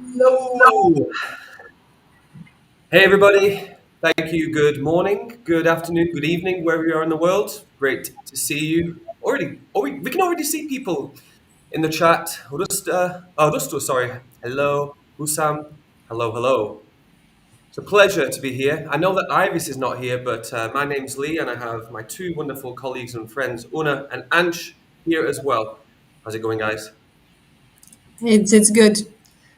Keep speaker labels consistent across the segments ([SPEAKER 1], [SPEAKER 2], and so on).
[SPEAKER 1] Hello. Hey, everybody. Thank you. Good morning, good afternoon, good evening, wherever you are in the world. Great to see you. We can already see people in the chat. Augusto, sorry. Hello. Husam. Hello, hello. It's a pleasure to be here. I know that Iris is not here, but my name's Lee, and I have my two wonderful colleagues and friends, Una and Ansh, here as well. How's it going, guys?
[SPEAKER 2] It's good.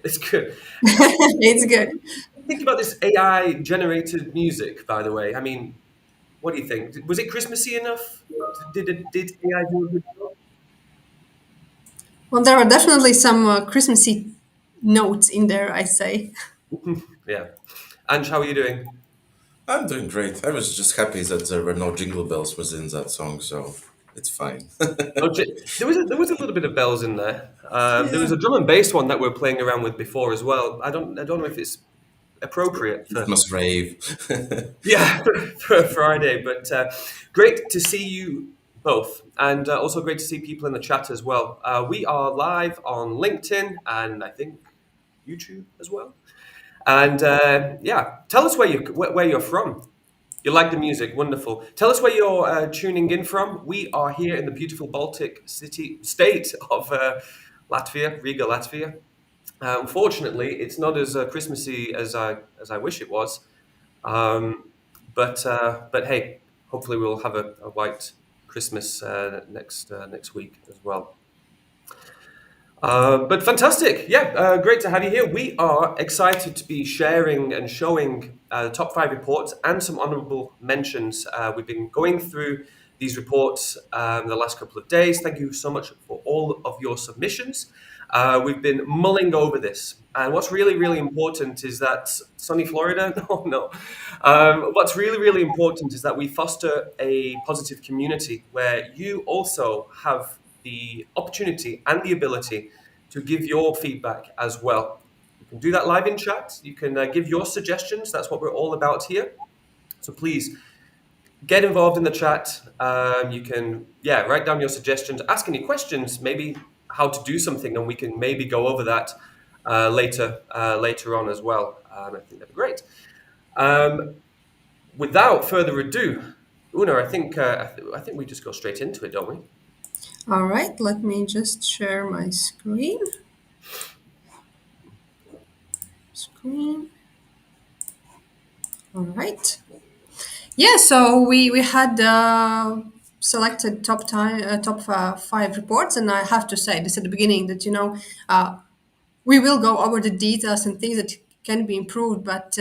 [SPEAKER 1] It's good.
[SPEAKER 2] It's good.
[SPEAKER 1] Think about this AI generated music, by the way. I mean, what do you think? Was it Christmassy enough? Did AI do a good
[SPEAKER 2] Well, there are definitely some Christmassy notes in there, I say.
[SPEAKER 1] job? Yeah. Ange, how are you doing?
[SPEAKER 3] I'm doing great. I was just happy that there were no jingle bells within that song, so it's fine.
[SPEAKER 1] Oh, there was a little bit of bells in there. There was
[SPEAKER 3] Yeah.
[SPEAKER 1] a drum and bass one that we are playing around with before as well. I don't know if it's appropriate for
[SPEAKER 3] Christmas rave.
[SPEAKER 1] yeah for a Friday, but great to see you both, and also great to see people in the chat as well. We are live on LinkedIn and I think YouTube as well. And yeah, tell us where you're from. You like the music, wonderful. Tell us where you're tuning in from. We are here in the beautiful Baltic state of Latvia, Riga, Latvia. Unfortunately, it's not as Christmassy as I wish it was. Um, but hey, hopefully we'll have a white Christmas next week as well. But fantastic. Yeah, great to have you here. We are excited to be sharing and showing the top five reports and some honorable mentions. We've been going through these reports the last couple of days. Thank you so much for all of your submissions. We've been mulling over this. And what's really, really important is that sunny Florida? No, no. What's really, really important is that we foster a positive community where you also have the opportunity and the ability to give your feedback as well. You can do that live in chat. You can give your suggestions. That's what we're all about here. So please get involved in the chat. You can, yeah, write down your suggestions, ask any questions, maybe how to do something, and we can maybe go over that later on as well. I think that'd be great. Without further ado, Una, I think we just go straight into it, don't we?
[SPEAKER 2] All right, let me just share my screen. Screen. All right. Yeah, so we had selected top five reports, and I have to say this at the beginning that we will go over the details and things that can be improved, but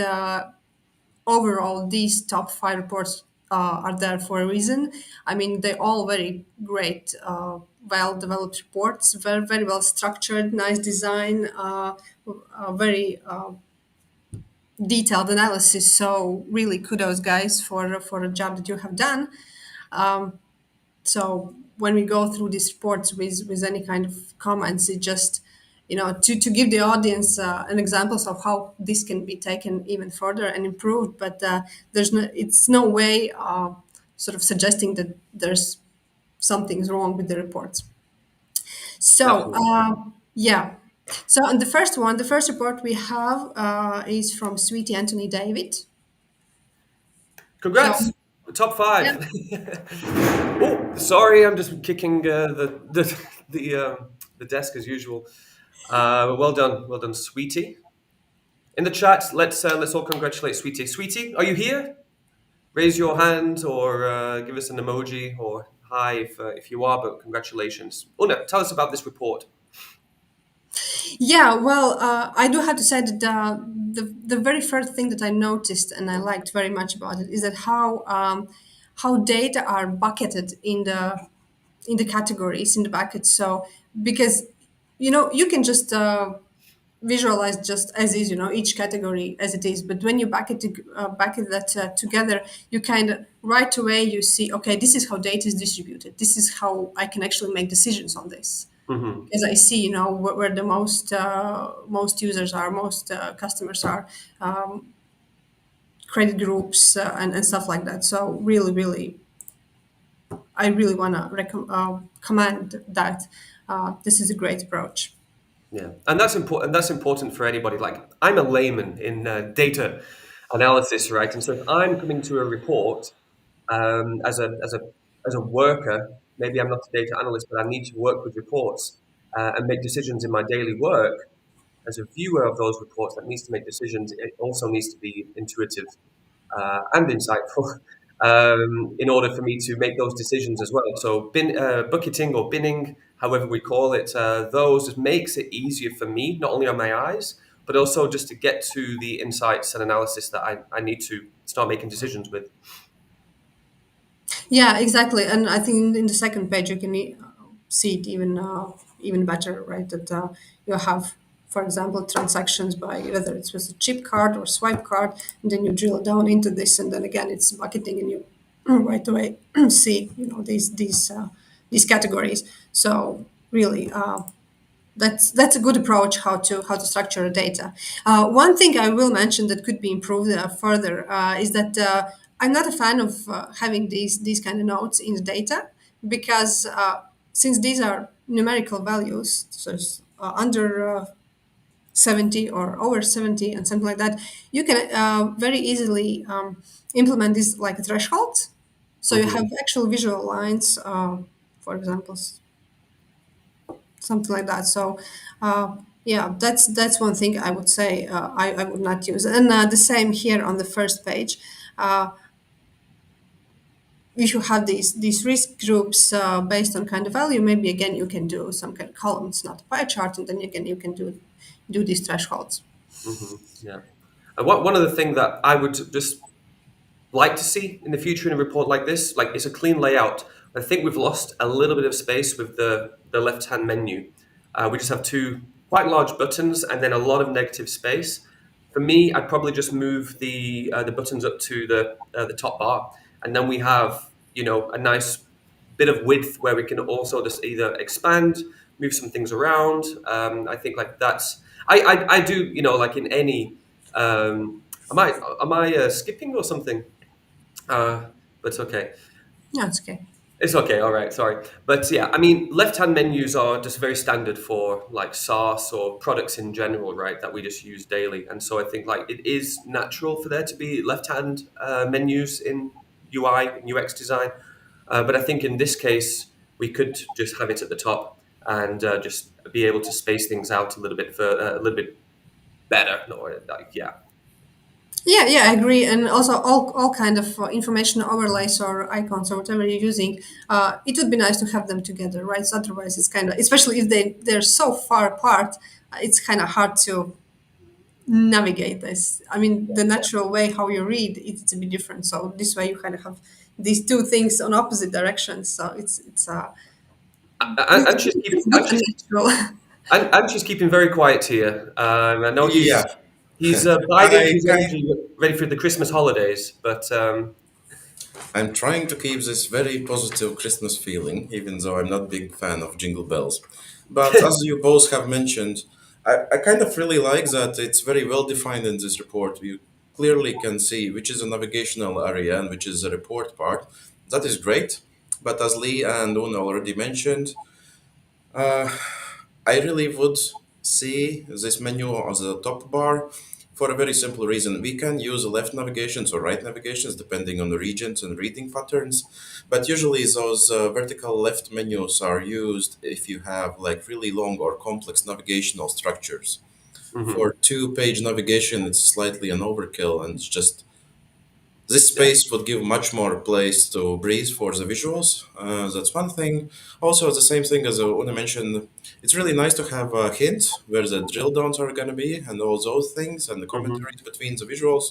[SPEAKER 2] overall, these top five reports are there for a reason. I mean, they're all very great, well developed reports, very well structured, nice design, very detailed analysis. So, really, kudos, guys, for a job that you have done. So when we go through these reports with any kind of comments, it just to give the audience an examples of how this can be taken even further and improved. But it's no way sort of suggesting that there's something's wrong with the reports. So
[SPEAKER 1] Absolutely.
[SPEAKER 2] yeah. So on the first report we have is from Sweetie Anthony David. So
[SPEAKER 1] Congrats, top
[SPEAKER 2] yeah.
[SPEAKER 1] five. Oh, sorry, I'm just kicking the desk as usual. Well done, Sweetie. In the chat, let's all congratulate Sweetie. Sweetie, are you here? Raise your hand or give us an emoji or hi if you are. But congratulations, Una. Tell us about this report.
[SPEAKER 2] Yeah, well, I do have to say that the very first thing that I noticed and I liked very much about it is that how data are bucketed in the categories in the buckets. So because you can just visualize just as is, each category as it is. But when you bucket that together, you kind of right away you see, okay, this is how data is distributed. This is how I can actually make decisions on this
[SPEAKER 1] Hmm.
[SPEAKER 2] as I see, where the most users are, most customers are, credit groups and stuff like that. So really, really, I really want to commend that. This is a great approach.
[SPEAKER 1] Yeah, and that's important. That's important for anybody. Like I'm a layman in data analysis, right? And so if I'm coming to a report as a worker, maybe I'm not a data analyst, but I need to work with reports and make decisions in my daily work. As a viewer of those reports that needs to make decisions, it also needs to be intuitive and insightful in order for me to make those decisions as well. So bucketing or binning, however we call it, those just makes it easier for me, not only on my eyes, but also just to get to the insights and analysis that I need to start making decisions with.
[SPEAKER 2] Yeah, exactly. And I think in the second page you can see it even better, right? That you have, for example, transactions by whether it was a chip card or swipe card, and then you drill down into this, and then again it's bucketing, and you right away see these categories. So really, that's a good approach how to structure data. One thing I will mention that could be improved further is that I'm not a fan of having these kind of notes in the data because since these are numerical values, so it's, under 70 or over 70 and something like that, you can very easily implement this like a threshold. So you have
[SPEAKER 1] Hmm.
[SPEAKER 2] actual visual lines, for example, something like that. So, yeah, that's one thing I would say I would not use. And the same here on the first page. Uh, if you have these risk groups based on kind of value, maybe again you can do some kind of columns, not a pie chart, and then again you can do these thresholds.
[SPEAKER 1] Hmm. Yeah. And one other thing that I would just like to see in the future in a report like this, like it's a clean layout. I think we've lost a little bit of space with the left hand menu. We just have two quite large buttons and then a lot of negative space. For me, I'd probably just move the buttons up to the top bar, and then we have a nice bit of width where we can also just either expand, move some things around. I think like that's I do like in any. Am I skipping or something? Uh, but okay.
[SPEAKER 2] Yeah, it's okay.
[SPEAKER 1] It's okay. All right. Sorry. But yeah, I mean, left-hand menus are just very standard for like SaaS or products in general, right? That we just use daily. And so I think like it is natural for there to be left-hand menus in UI and UX design. But I think in this case, we could just have it at the top and just be able to space things out a little bit for a little bit better. Or like, yeah.
[SPEAKER 2] Yeah, yeah, I agree. And also all kind of information overlays or icons or whatever you're using, it would be nice to have them together, right? So otherwise it's kind of, especially if they're so far apart, it's kind of hard to navigate this. I mean, the natural way how you read it's a bit different. So this way you kind of have these two things on opposite directions. So it's
[SPEAKER 1] And she's keeping.
[SPEAKER 2] it's good and natural.
[SPEAKER 1] And she's keeping very quiet here. I know
[SPEAKER 3] Yeah,
[SPEAKER 1] he's biding
[SPEAKER 3] I
[SPEAKER 1] his
[SPEAKER 3] kind
[SPEAKER 1] energy, ready for the Christmas holidays. But
[SPEAKER 3] I'm trying to keep this very positive Christmas feeling, even though I'm not big fan of jingle bells. But as you both have mentioned, I kind of really like that it's very well defined in this report. You clearly can see which is a navigational area and which is a report part. That is great. But as Lee and Una already mentioned, uh, I really would see this menu as a top bar for a very simple reason. We can use left navigations or right navigations depending on the regions and reading patterns, but usually those vertical left menus are used if you have like really long or complex navigational structures. For
[SPEAKER 1] mhm.
[SPEAKER 3] two-page navigation, it's slightly an overkill, and it's just this
[SPEAKER 1] Yeah.
[SPEAKER 3] space would give much more place to breathe for the visuals. That's one thing. Also, the same thing as Una mentioned, it's really nice to have a hint where the drill downs are going to be and all those things and the
[SPEAKER 1] Hmm.
[SPEAKER 3] commentaries between the visuals.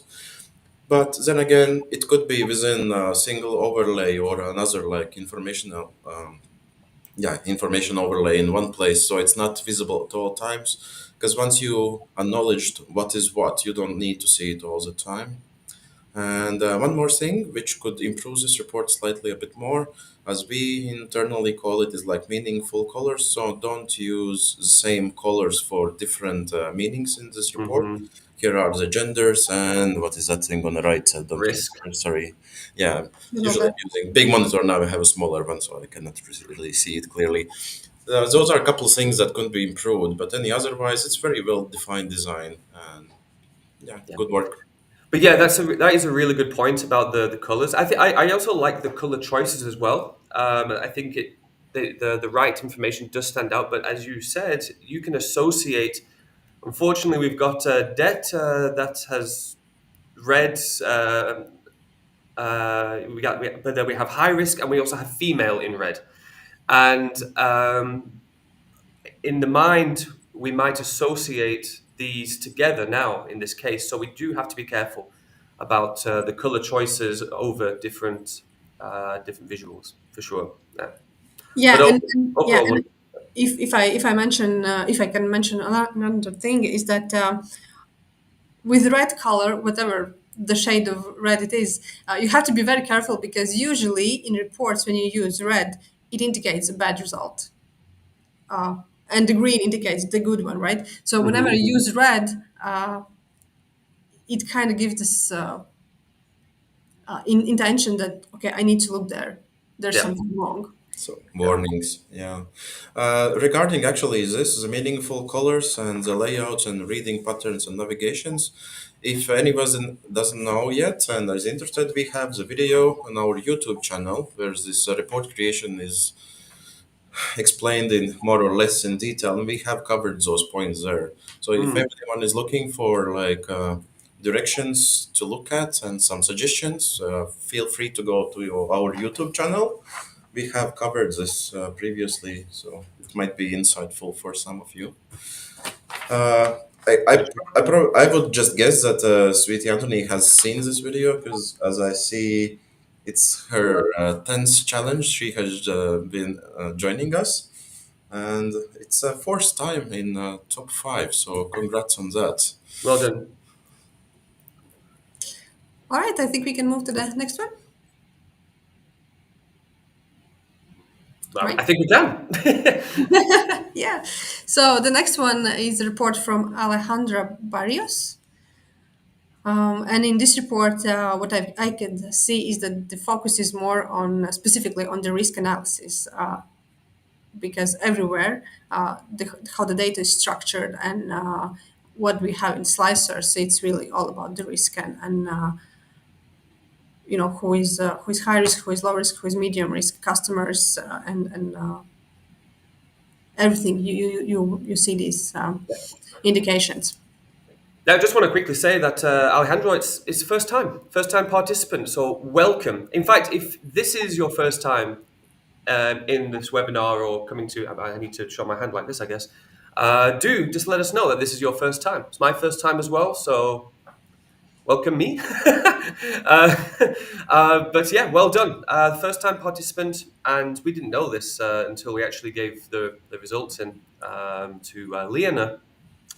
[SPEAKER 3] But then again, it could be within a single overlay or another like informational, information overlay in one place, so it's not visible at all times. Because once you acknowledged what is what, you don't need to see it all the time. And one more thing, which could improve this report slightly a bit more, as we internally call it, is like meaningful colors. So don't use the same colors for different meanings in this report.
[SPEAKER 1] Hmm.
[SPEAKER 3] Here are the genders and what is that thing on the right? I don't
[SPEAKER 1] Risk.
[SPEAKER 3] remember. Sorry. Yeah,
[SPEAKER 2] You know
[SPEAKER 3] usually
[SPEAKER 2] that.
[SPEAKER 3] I'm using big monitor now. I have a smaller one, so I cannot really see it clearly. those are a couple of things that could be improved, but any otherwise, it's very well defined design, and yeah,
[SPEAKER 1] Yeah.
[SPEAKER 3] good work.
[SPEAKER 1] But yeah, that is a really good point about the colors. I also like the color choices as well. I think the right information does stand out. But as you said, you can associate. Unfortunately, we've got debt that has red. But then we have high risk, and we also have female in red. And in the mind, we might associate these together now in this case. So we do have to be careful about the color choices over different visuals for sure. Yeah. But
[SPEAKER 2] Yeah, and yeah,
[SPEAKER 1] overall,
[SPEAKER 2] and if I mention if I can mention another thing is that with red color, whatever the shade of red it is, you have to be very careful because usually in reports when you use red, it indicates a bad result, and the green indicates the good one, right? So whenever
[SPEAKER 1] mhm,
[SPEAKER 2] you use red, it kind of gives this intention that okay, I need to look there. There's
[SPEAKER 1] yeah,
[SPEAKER 2] something wrong.
[SPEAKER 3] So
[SPEAKER 1] yeah.
[SPEAKER 3] warnings, yeah. Regarding actually this, the meaningful colors and the layouts and reading patterns and navigations. If anyone doesn't know yet and is interested, we have the video on our YouTube channel where this report creation is explained in more or less in detail, and we have covered those points there. So if
[SPEAKER 1] Mm,
[SPEAKER 3] anyone is looking for like directions to look at and some suggestions, feel free to go to our YouTube channel. We have covered this previously, so it might be insightful for some of you. Uh, I, I, I would just guess that Sweetie Anthony has seen this video because as I see, it's her 10th challenge. She has been joining us, and it's a fourth time in top five. So congrats on that.
[SPEAKER 1] well done.
[SPEAKER 2] All right, I think we can move to the next one,
[SPEAKER 1] Well, I
[SPEAKER 2] right?
[SPEAKER 1] think we're done.
[SPEAKER 2] Yeah. So the next one is a report from Alejandra Barrios. And in this report, what I can see is that the focus is more on specifically on the risk analysis, because everywhere how the data is structured and what we have in slicers, it's really all about the risk and who is high risk, who is low risk, who is medium risk customers, and everything. You see these indications.
[SPEAKER 1] Now, I just want to quickly say that Alejandro, it's first time participant. So welcome. In fact, if this is your first time in this webinar or coming to, I need to show my hand like this, I guess. Do just let us know that this is your first time. It's my first time as well, so welcome me. But yeah, well done. First time participant, and we didn't know this until we actually gave the results in to Leona,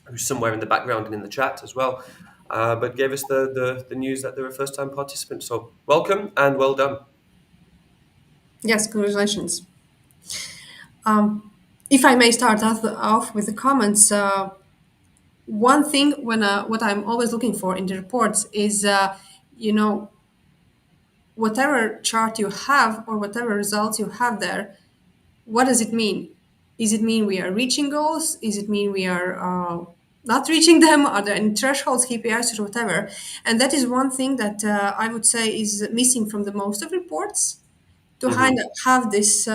[SPEAKER 1] who's somewhere in the background and in the chat as well. But gave us the news that they're a first time participant. So welcome and well done.
[SPEAKER 2] Yes, congratulations. If I may start off with the comments, one thing what I'm always looking for in the reports is, you know, whatever chart you have or whatever results you have there, what does it mean? Is it mean we are reaching goals? Is it mean we are not reaching them? Are there any thresholds, KPIs, or whatever? And that is one thing that I would say is missing from the most of reports to
[SPEAKER 1] Hmm.
[SPEAKER 2] kind of have this.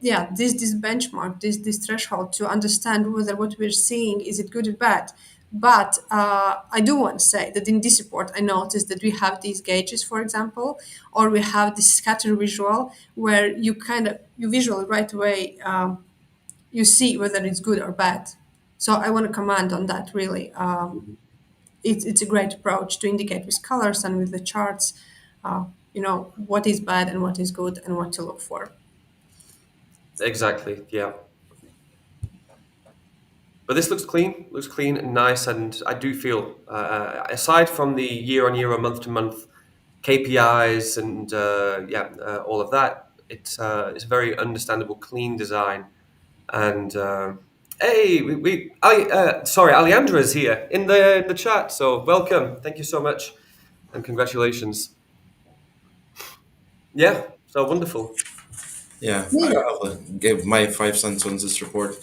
[SPEAKER 2] Yeah, this benchmark, this threshold to understand whether what we're seeing is it good or bad. But I do want to say that in this report I noticed that we have these gauges, for example, or we have this scatter visual where you kind of you visually right away, you see whether it's good or bad. So I want to comment on that really. It's a great approach to indicate with colors and with the charts, what is bad and what is good and what to look for.
[SPEAKER 1] Exactly. Yeah. But this looks clean and nice, and I do feel, aside from the year on year or month to month KPIs and all of that, it's a very understandable, clean design. And hey, sorry, Aleandra's here in the chat, so welcome, thank you so much, and congratulations. Yeah, so wonderful.
[SPEAKER 3] Yeah,
[SPEAKER 2] Yeah.
[SPEAKER 3] I'll give my 5 cents on this report.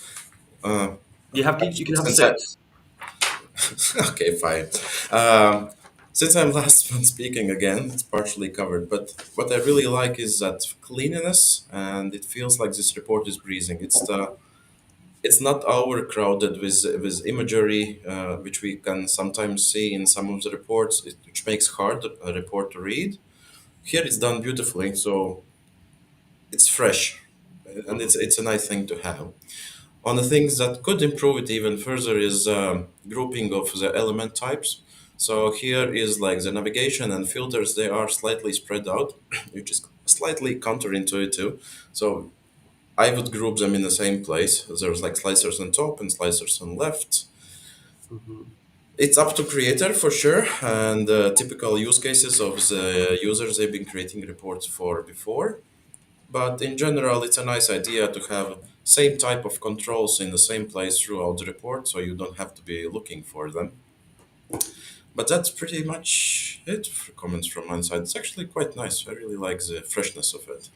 [SPEAKER 3] Uh,
[SPEAKER 1] You can have
[SPEAKER 3] since I,
[SPEAKER 1] six.
[SPEAKER 3] okay, fine. Um, since I'm last one speaking again, it's partially covered. But what I really like is that cleanliness, and it feels like this report is breathing. It's not overcrowded with imagery, which we can sometimes see in some of the reports, which makes hard a report to read. Here it's done beautifully, so it's fresh, and
[SPEAKER 1] Mhm.
[SPEAKER 3] it's a nice thing to have. On the things that could improve it even further is grouping of the element types. So here is like the navigation and filters, they are slightly spread out, which is slightly counterintuitive. So I would group them in the same place. There's like slicers on top and slicers on left.
[SPEAKER 1] Mhm.
[SPEAKER 3] It's up to creator for sure, and typical use cases of the users they've been creating reports for before. But in general, it's a nice idea to have same type of controls in the same place throughout the report, so you don't have to be looking for them. But that's pretty much it for comments from my side. It's actually quite nice. I really like the freshness of it.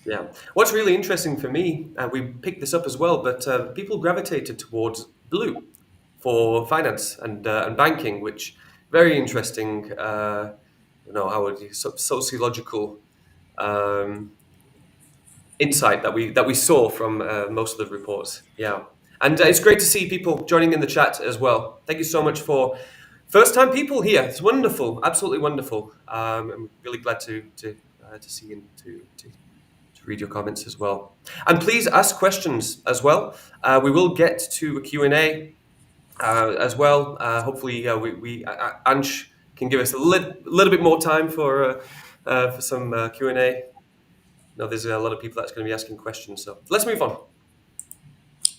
[SPEAKER 1] Yeah. What's really interesting for me, we picked this up as well, but people gravitated towards blue for finance and banking, which very interesting. How would you sociological um, insight that we saw from most of the reports. Yeah, and it's great to see people joining in the chat as well. Thank you so much for first time people here. It's wonderful, absolutely wonderful. I'm really glad to see and to read your comments as well. And please ask questions as well. We will get to a Q&A as well. Hopefully, Ansh can give us a little bit more time for some Q&A. No, there's a lot of people that's going to be asking questions. So let's move on.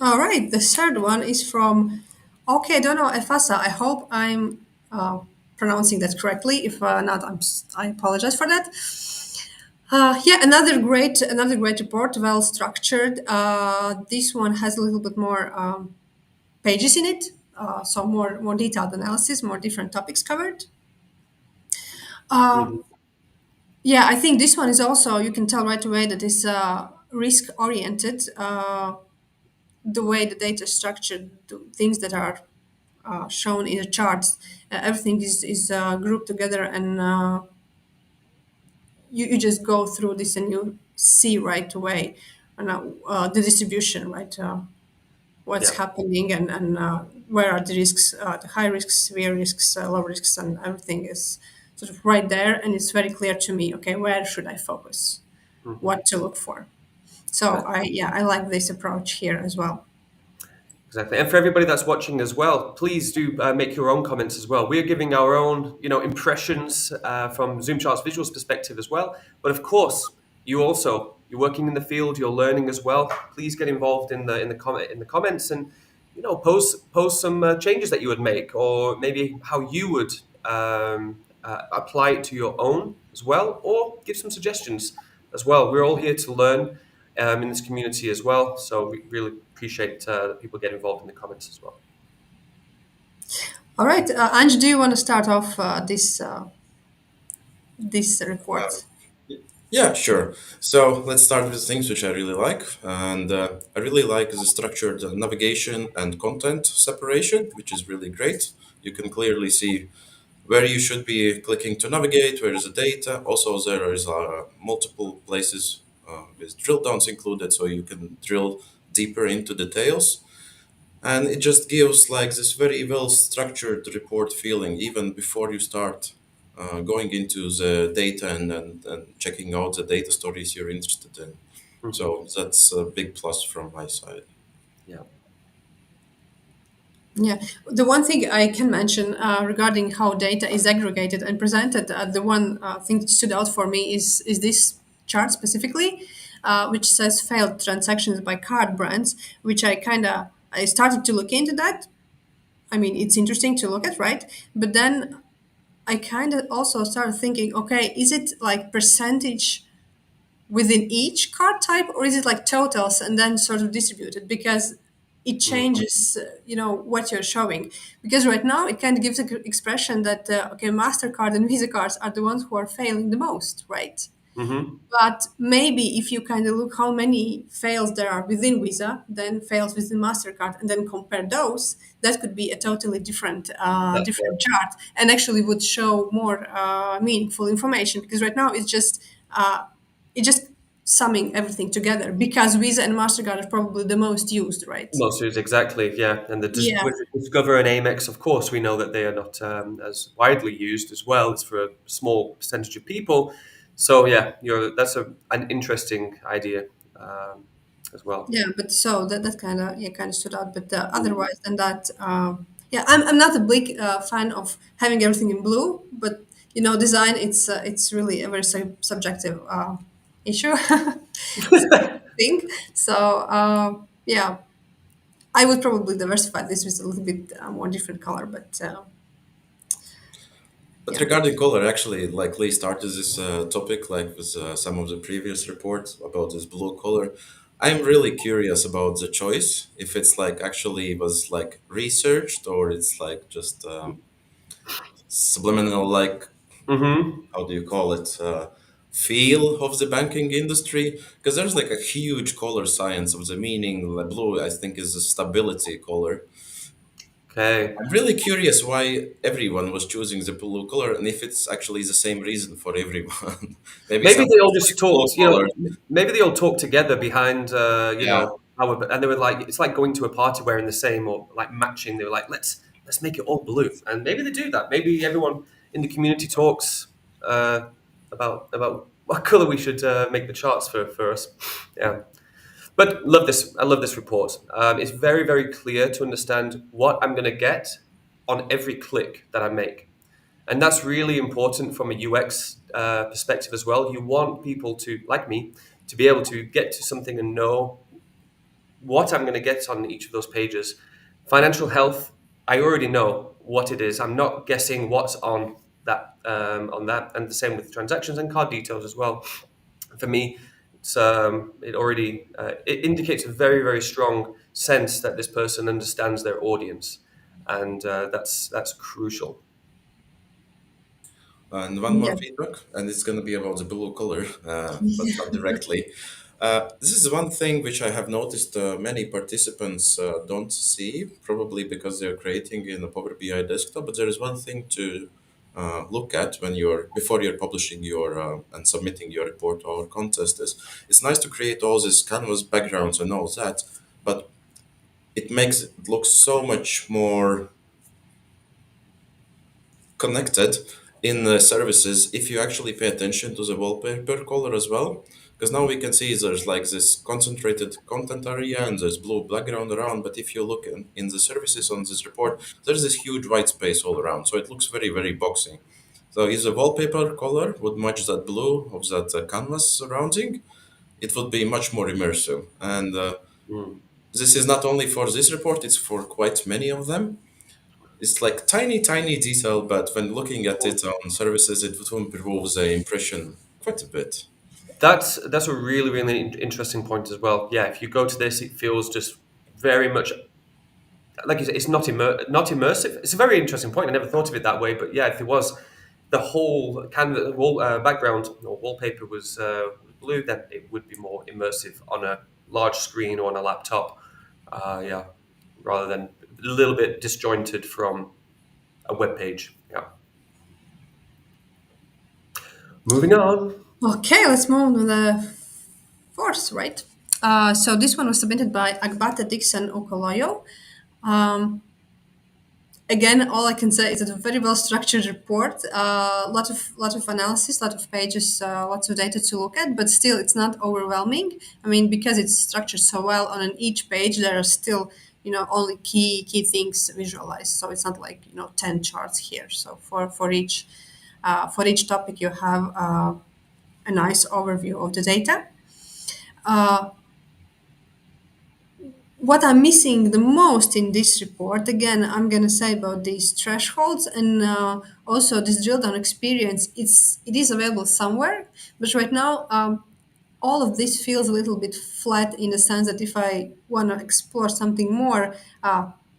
[SPEAKER 2] All right. The third one is from Okay, Dono Efasa. I hope I'm pronouncing that correctly. If not, I apologize for that. Yeah, another great report, well structured. This one has a little bit more pages in it, so more detailed analysis, more different topics covered. Uh,
[SPEAKER 1] Mhm.
[SPEAKER 2] yeah, I think this one is also, you can tell right away that it's risk oriented. The way the data is structured, the things that are shown in the charts, everything is grouped together, and you just go through this and you see right away the distribution, right? What's
[SPEAKER 1] Yeah.
[SPEAKER 2] happening, and where are the risks, the high risks, severe risks, low risks, and everything is sort of right there, and it's very clear to me. Okay, where should I focus?
[SPEAKER 1] Mhm.
[SPEAKER 2] What to look for? So I like this approach here as well.
[SPEAKER 1] Exactly. And for everybody that's watching as well, please do make your own comments as well. We're giving our own, impressions from Zoom Charts Visuals perspective as well. But of course, you're working in the field, you're learning as well. Please get involved in the comments and post some changes that you would make, or maybe how you would apply it to your own as well, or give some suggestions as well. We're all here to learn in this community as well. So we really appreciate that people get involved in the comments as well.
[SPEAKER 2] All right, Ange, do you want to start off this
[SPEAKER 3] Uh,
[SPEAKER 2] report?
[SPEAKER 3] yeah, sure. So let's start with things which I really like. And I really like the structured navigation and content separation, which is really great. You can clearly see where you should be clicking to navigate, where is the data. Also, there is multiple places with drill downs included, so you can drill deeper into details. And it just gives like this very well structured report feeling even before you start going into the data and checking out the data stories you're interested in.
[SPEAKER 1] Mhm.
[SPEAKER 3] So that's a big plus from my side.
[SPEAKER 1] Yeah.
[SPEAKER 2] Yeah, the one thing I can mention regarding how data is aggregated and presented, the one thing that stood out for me is this chart specifically, which says failed transactions by card brands, which I started to look into that. I mean, it's interesting to look at, right? But then I kind of also started thinking, okay, is it like percentage within each card type, or is it like totals and then sort of distributed? Because it
[SPEAKER 1] Mhm.
[SPEAKER 2] changes what you're showing. Because right now it kind of gives an expression that okay, Mastercard and Visa cards are the ones who are failing the most, right?
[SPEAKER 1] Mm-hmm.
[SPEAKER 2] But maybe if you kind of look how many fails there are within Visa, then fails within Mastercard, and then compare those, that could be a totally different
[SPEAKER 1] That's
[SPEAKER 2] different
[SPEAKER 1] right.
[SPEAKER 2] chart, and actually would show more meaningful information. Because right now it's just summing everything together because Visa and Mastercard are probably the most used, right?
[SPEAKER 1] Most is exactly, yeah. And
[SPEAKER 2] Yeah.
[SPEAKER 1] with Discover and Amex, of course, we know that they are not as widely used as well. It's for a small percentage of people. So yeah, that's an interesting idea as well.
[SPEAKER 2] Yeah, but so that kind of yeah kind of stood out. But otherwise than that, yeah, I'm not a big fan of having everything in blue. But design it's really a very subjective issue thing. So yeah, I would probably diversify this with a little bit more different color. But
[SPEAKER 3] But
[SPEAKER 2] yeah,
[SPEAKER 3] regarding color, actually, like Lee started this topic, like with some of the previous reports about this blue color. I'm really curious about the choice. If it's like actually was like researched or it's like just subliminal, like
[SPEAKER 1] Hmm.
[SPEAKER 3] how do you call it, feel of the banking industry? Because there's like a huge color science of the meaning. Like blue, I think, is a stability color.
[SPEAKER 1] Okay.
[SPEAKER 3] I'm really curious why everyone was choosing the blue color and if it's actually the same reason for everyone. Maybe
[SPEAKER 1] Maybe
[SPEAKER 3] some
[SPEAKER 1] they all
[SPEAKER 3] like
[SPEAKER 1] just
[SPEAKER 3] blue
[SPEAKER 1] talked,
[SPEAKER 3] color.
[SPEAKER 1] maybe they all talked together behind,
[SPEAKER 3] Yeah.
[SPEAKER 1] and they were like, it's like going to a party wearing the same or like matching. They were like, let's make it all blue, and maybe they do that. Maybe everyone in the community talks about what color we should make the charts for us. Yeah, but love this. I love this report. It's very very clear to understand what I'm going to get on every click that I make. And that's really important from a UX perspective as well. You want people to, like me, to be able to get to something and know what I'm going to get on each of those pages. Financial health, I already know what it is. I'm not guessing what's on that, and the same with transactions and card details as well. For me, it indicates a very very strong sense that this person understands their audience, and that's crucial.
[SPEAKER 3] And one more
[SPEAKER 2] yeah,
[SPEAKER 3] feedback, and it's going to be about the blue color, but not directly. This is one thing which I have noticed many participants don't see, probably because they're creating in a Power BI desktop. But there is one thing to look at when you're before you're publishing your and submitting your report or contest. Is it's nice to create all these canvas backgrounds and all that, but it makes it look so much more connected in the services if you actually pay attention to the wallpaper color as well. Because now we can see there's like this concentrated content area and there's blue background around. But if you look in the services on this report, there's this huge white space all around. So it looks very, very boxy. So if the wallpaper color would match that blue of that canvas surrounding, it would be much more immersive. And
[SPEAKER 1] Mm.
[SPEAKER 3] this is not only for this report, it's for quite many of them. It's like tiny, tiny detail, but when looking at it on services, it would improve the impression quite a bit.
[SPEAKER 1] That's a really really interesting point as well. Yeah, if you go to this, it feels just very much like you said, it's not immersive. It's a very interesting point. I never thought of it that way, but yeah, if it was the whole canvas background or wallpaper was blue, then it would be more immersive on a large screen or on a laptop. Yeah, rather than a little bit disjointed from a web page. Yeah. Moving on.
[SPEAKER 2] okay. Let's move on to the fourth, right? So this one was submitted by Agbata Dixon Okoloyo. Um, Again, all I can say is it's a very well structured report. Lot of analysis, lot of pages, lots of data to look at, but still, it's not overwhelming. I mean, because it's structured so well on each page, there are still only key things visualized. So it's not like 10 charts here. So for each topic, you have a nice overview of the data. Uh, what I'm missing the most in this report, again, I'm gonna say about these thresholds and also this drill down experience. It is available somewhere, but right now all of this feels a little bit flat in the sense that if I want to explore something more,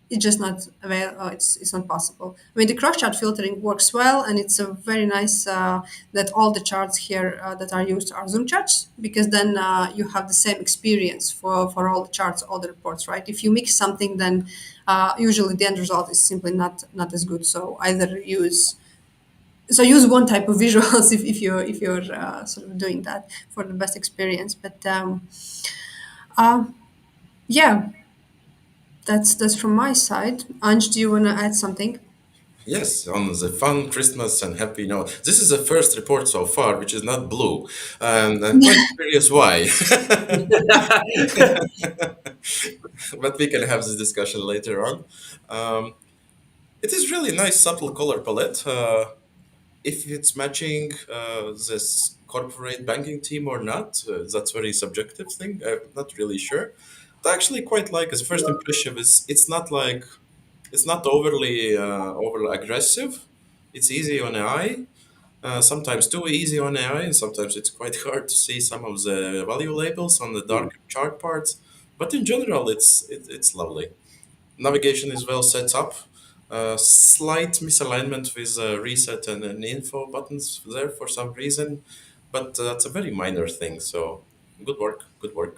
[SPEAKER 2] it's just not available. It's not possible. I mean, the cross chart filtering works well, and it's a very nice that all the charts here that are used are Zoom charts, because then you have the same experience for all the charts, all the reports, right? If you mix something, then usually the end result is simply not as good. So either use one type of visuals if you're sort of doing that for the best experience. But yeah, that's from my side. Anj, do you want to add something?
[SPEAKER 3] Yes, on the fun Christmas and happy note. This is the first report so far, which is not blue, and I'm quite curious why. But we can have this discussion later on. Um, it is really nice, subtle color palette. If it's matching this corporate banking team or not, that's very subjective thing. I'm not really sure. But I actually quite like as first impression is it's not overly aggressive. It's easy on the eye. Sometimes too easy on the eye, and sometimes it's quite hard to see some of the value labels on the
[SPEAKER 1] Hmm.
[SPEAKER 3] darker chart parts. But in general, it's lovely. Navigation is well set up. Slight misalignment with reset and info buttons there for some reason, but that's a very minor thing. So good work, good work.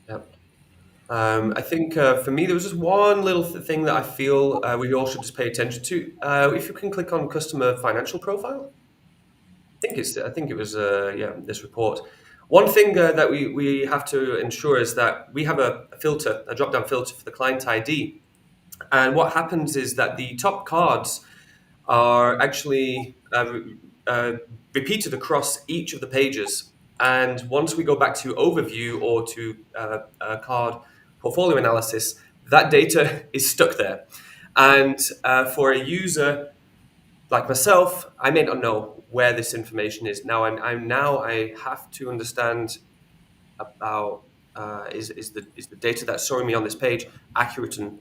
[SPEAKER 1] Yeah. I think for me, there was just one little thing that I feel we all should just pay attention to. If you can click on customer financial profile, I think it was yeah, this report. One thing that we have to ensure is that we have a filter, a drop down filter for the client ID. And what happens is that the top cards are actually repeated across each of the pages. And once we go back to overview or to card portfolio analysis, that data is stuck there. And for a user like myself, I may not know where this information is. I have to understand about is the data that's showing me on this page accurate, and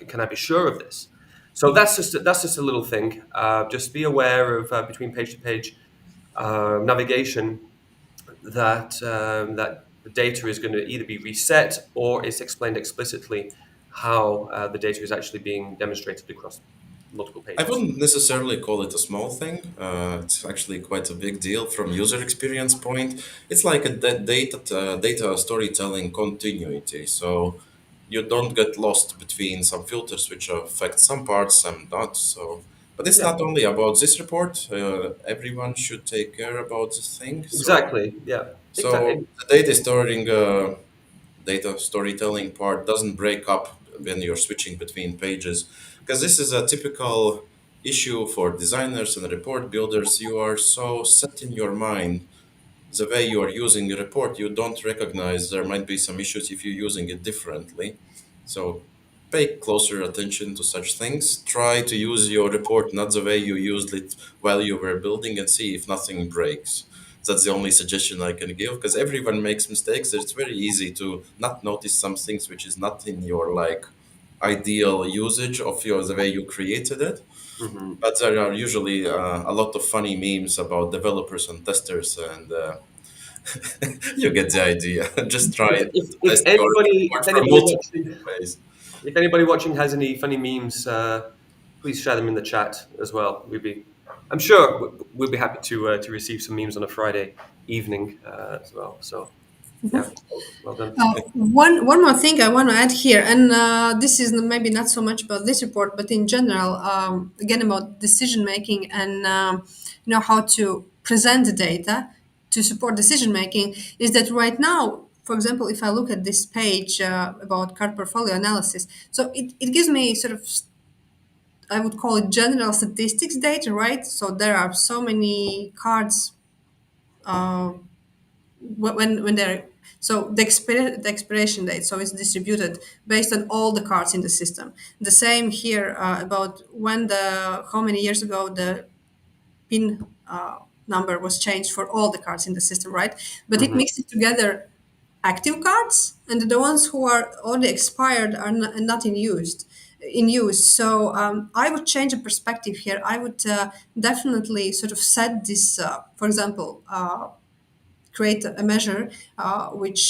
[SPEAKER 1] can I be sure of this? So that's just a little thing. Just be aware of between page to page navigation that the data is going to either be reset or it's explained explicitly how the data is actually being demonstrated across multiple
[SPEAKER 3] I
[SPEAKER 1] pages.
[SPEAKER 3] wouldn't necessarily call it a small thing. It's actually quite a big deal from user experience point. It's like a data storytelling continuity. So you don't get lost between some filters which affect some parts, some not. So, but it's
[SPEAKER 1] Yeah,
[SPEAKER 3] not only about this report. Everyone should take care about this thing.
[SPEAKER 1] exactly. Yeah,
[SPEAKER 3] So
[SPEAKER 1] exactly.
[SPEAKER 3] the data storytelling part doesn't break up when you're switching between pages, because this is a typical issue for designers and report builders. You are so set in your mind the way you are using a report, you don't recognize there might be some issues if you're using it differently. So pay closer attention to such things. Try to use your report not the way you used it while you were building, and see if nothing breaks. That's the only suggestion I can give, because everyone makes mistakes. It's very easy to not notice some things which is not in your like ideal usage of your the way you created it.
[SPEAKER 1] Mhm.
[SPEAKER 3] But there are usually a lot of funny memes about developers and testers, and you get the idea. Just try to
[SPEAKER 1] If
[SPEAKER 3] test your
[SPEAKER 1] anybody
[SPEAKER 3] report from multiple ways.
[SPEAKER 1] if anybody watching has any funny memes, please share them in the chat as well. I'm sure we'll be happy to receive some memes on a Friday evening as well. So yeah, well done.
[SPEAKER 2] One more thing I want to add here, and this is maybe not so much about this report, but in general, again about decision making and how to present the data to support decision making. Is that right now, for example, if I look at this page about card portfolio analysis, so it gives me sort of, I would call it general statistics data, right? So there are so many cards when they're, so the expiration date, so it's distributed based on all the cards in the system. The same here about when the how many years ago the pin number was changed for all the cards in the system, right? But it
[SPEAKER 1] Hmm.
[SPEAKER 2] mixes together active cards, and the ones who are already expired are not in use. So I would change the perspective here. I would definitely sort of set this, for example, create a measure which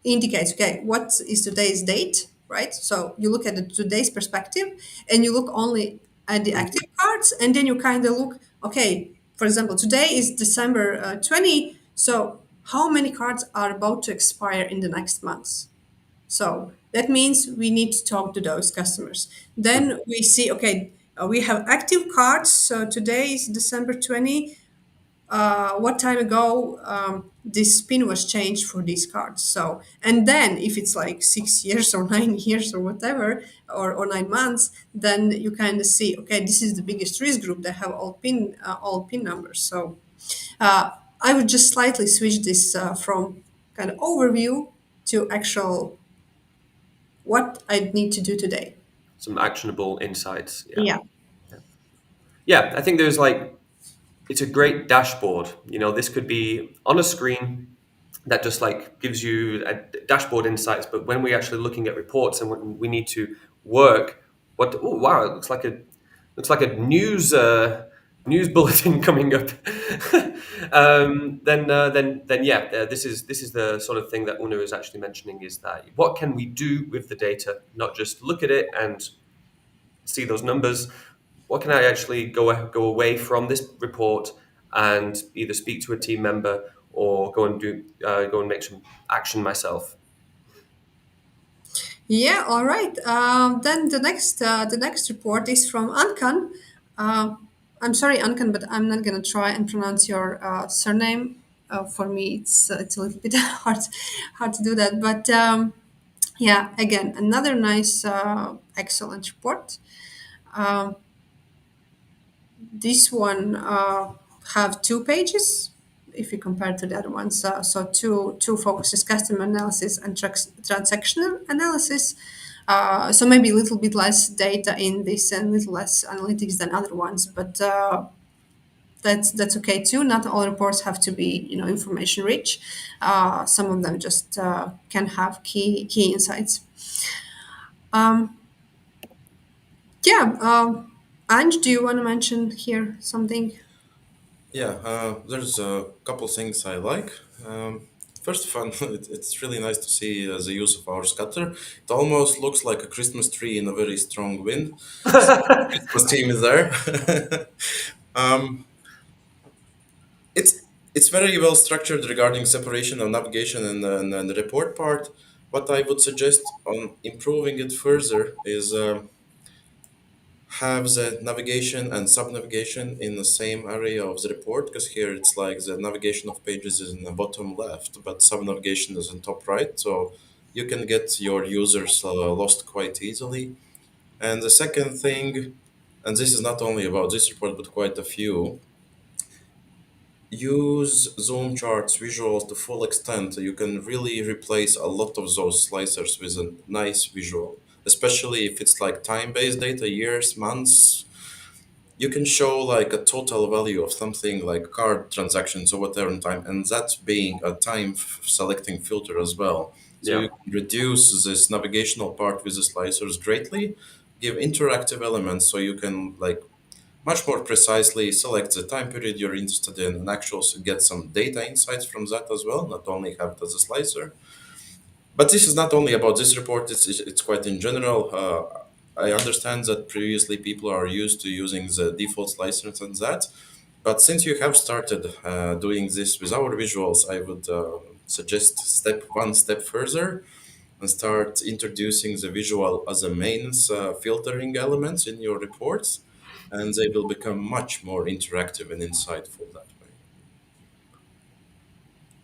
[SPEAKER 2] indicates, okay, what is today's date, right? So you look at the today's perspective and you look only at the active cards, and then you kind of look, okay, for example, today is December 20, so how many cards are about to expire in the next month? So that means we need to talk to those customers. Then we see, okay, we have active cards. So today is December 20. What time ago this pin was changed for these cards? So, and then if it's like 6 years or 9 years or whatever, or 9 months, then you kind of see, okay, this is the biggest risk group. They have all pin numbers. So uh, I would just slightly switch this from kind of overview to actual what I need to do today.
[SPEAKER 1] Some actionable insights. Yeah.
[SPEAKER 2] Yeah.
[SPEAKER 1] Yeah, I think there's like it's a great dashboard. This could be on a screen that just like gives you a dashboard insights. But when we're actually looking at reports and when we need to work, oh wow, it looks like a news bulletin coming up. Then yeah, this is the sort of thing that Una is actually mentioning is that what can we do with the data, not just look at it and see those numbers. What can I actually go away from this report and either speak to a team member or go and make some action myself?
[SPEAKER 2] Yeah, all right. Then the next report is from Ankan. Uh, I'm sorry, Ankan, but I'm not gonna try and pronounce your surname. For me, it's a little bit hard to do that. But yeah, again, another nice, excellent report. Um, This one have 2 pages if you compare to the other ones. So two focuses customer analysis and transactional analysis. So maybe a little bit less data in this and a little less analytics than other ones, but that's okay too. Not all reports have to be information rich. Some of them just can have key insights. Um, yeah. Ange, do you want to mention here something?
[SPEAKER 3] Yeah, there's a couple things I like. First of all, it's really nice to see the use of our scatter. It almost looks like a Christmas tree in a very strong wind. So Christmas team is there. um, it's it's very well structured regarding separation of navigation and the report part. What I would suggest on improving it further is have the navigation and sub-navigation in the same area of the report, because here it's like the navigation of pages is in the bottom left but sub-navigation is in top right, so you can get your users lost quite easily. And the second thing, and this is not only about this report but quite a few, use zoom charts visuals to full extent. You can really replace a lot of those slicers with a nice visual, especially if it's like time-based data, years, months. You can show like a total value of something like card transactions or whatever in time, and that being a time selecting filter as well. So
[SPEAKER 1] Yeah.
[SPEAKER 3] you can reduce this navigational part with the slicers greatly, give interactive elements so you can like much more precisely select the time period you're interested in and actually get some data insights from that as well, not only have it as a slicer. But this is not only about this report, it's quite in general. I understand that previously people are used to using the default license and that. But since you have started doing this with our visuals, I would suggest step one step further and start introducing the visual as a main filtering elements in your reports, and they will become much more interactive and insightful that way.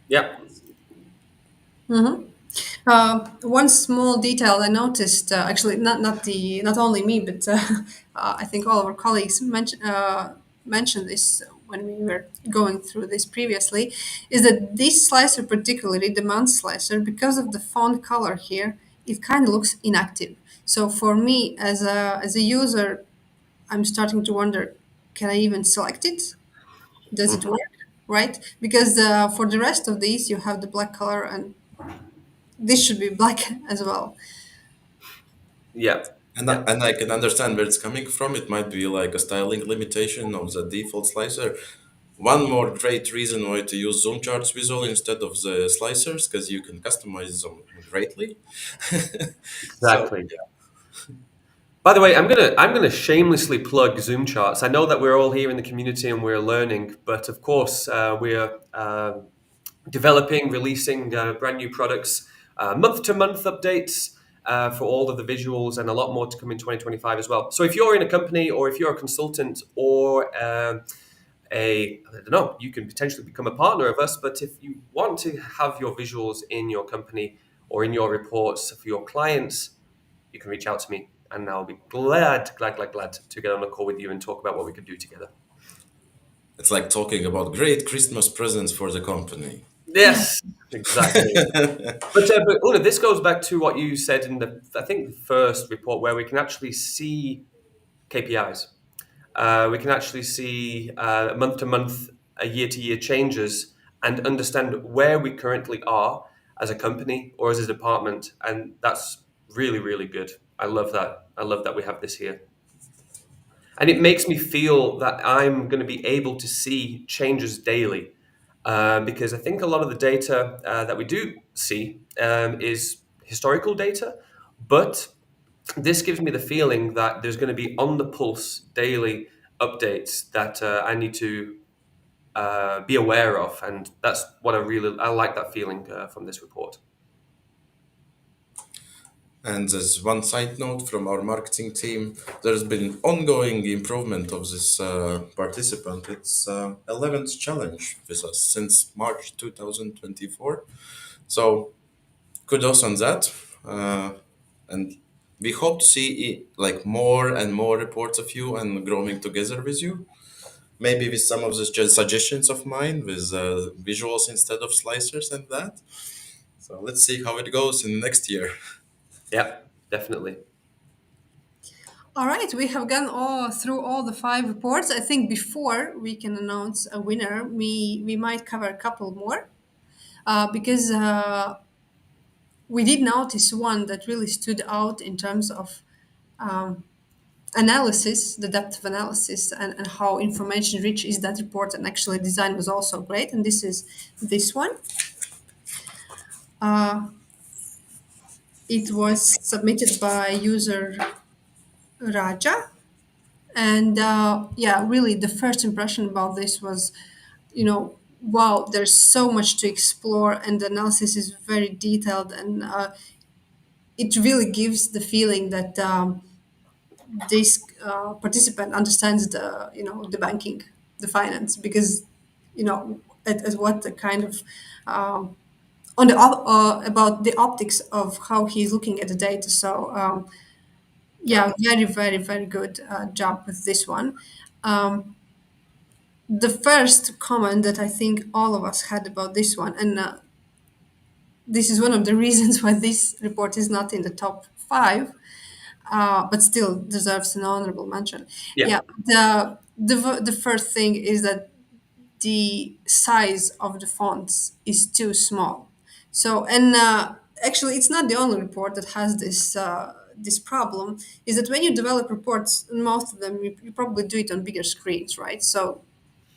[SPEAKER 1] Yeah.
[SPEAKER 2] One small detail I noticed, actually, not only me, but I think all of our colleagues mentioned this when we were going through this previously, is that this slicer, particularly the month slicer, because of the font color here, it kind of looks inactive. So for me, as a user, I'm starting to wonder, can I even select it? Does it
[SPEAKER 1] Mhm.
[SPEAKER 2] work? Right? Because for the rest of these, you have the black color, and this should be black as well.
[SPEAKER 1] Yeah. Yeah.
[SPEAKER 3] And I can understand where it's coming from. It might be like a styling limitation of the default slicer. One more great reason why to use ZoomCharts Visual instead of the slicers, because you can customize them greatly. So
[SPEAKER 1] Exactly. By the way, I'm gonna shamelessly plug Zoom charts. I know that we're all here in the community and we're learning, but of course we're developing, releasing brand new products, month to month updates for all of the visuals, and a lot more to come in 2025 as well. So if you're in a company, or if you're a consultant, or I don't know, you can potentially become a partner of us. But if you want to have your visuals in your company or in your reports for your clients, you can reach out to me, and I'll be glad to get on a call with you and talk about what we could do together.
[SPEAKER 3] it's like talking about great Christmas presents for the company.
[SPEAKER 1] Yes, exactly. But Una, this goes back to what you said in I think, the first report, where we can actually see KPIs. We can actually see month to month, year to year changes, and understand where we currently are as a company or as a department, and that's really, really good. I love that. I love that we have this here. And it makes me feel that I'm going to be able to see changes daily, because I think a lot of the data that we do see is historical data, but this gives me the feeling that there's going to be on the pulse daily updates that I need to be aware of, and that's what I like that feeling from this report.
[SPEAKER 3] And there's one side note from our marketing team. There's been ongoing improvement of this participant. It's 11th challenge with us since March 2024. So kudos on that. And we hope to see like more and more reports of you and growing together with you. Maybe with some of the suggestions of mine with visuals instead of slicers and that. So let's see how it goes in next year.
[SPEAKER 1] Yeah, definitely.
[SPEAKER 2] All right, we have gone all through all the five reports. I think before we can announce a winner, we might cover a couple more because we did notice one that really stood out in terms of analysis, the depth of analysis, and how information rich is that report. And actually, design was also great. And this is this one. It was submitted by user Raja. And yeah, really, the first impression about this was, wow, there's so much to explore, and the analysis is very detailed, and it really gives the feeling that this participant understands the banking, the finance, because at what the kind of on the about the optics of how he's looking at the data. So yeah, very, very, very good job with this one. The first comment that I think all of us had about this one, and this is one of the reasons why this report is not in the top five, but still deserves an honorable mention.
[SPEAKER 1] Yeah.
[SPEAKER 2] Yeah, the first thing is that the size of the fonts is too small. So, and actually, it's not the only report that has this problem. Is that when you develop reports, and most of them you probably do it on bigger screens, right? So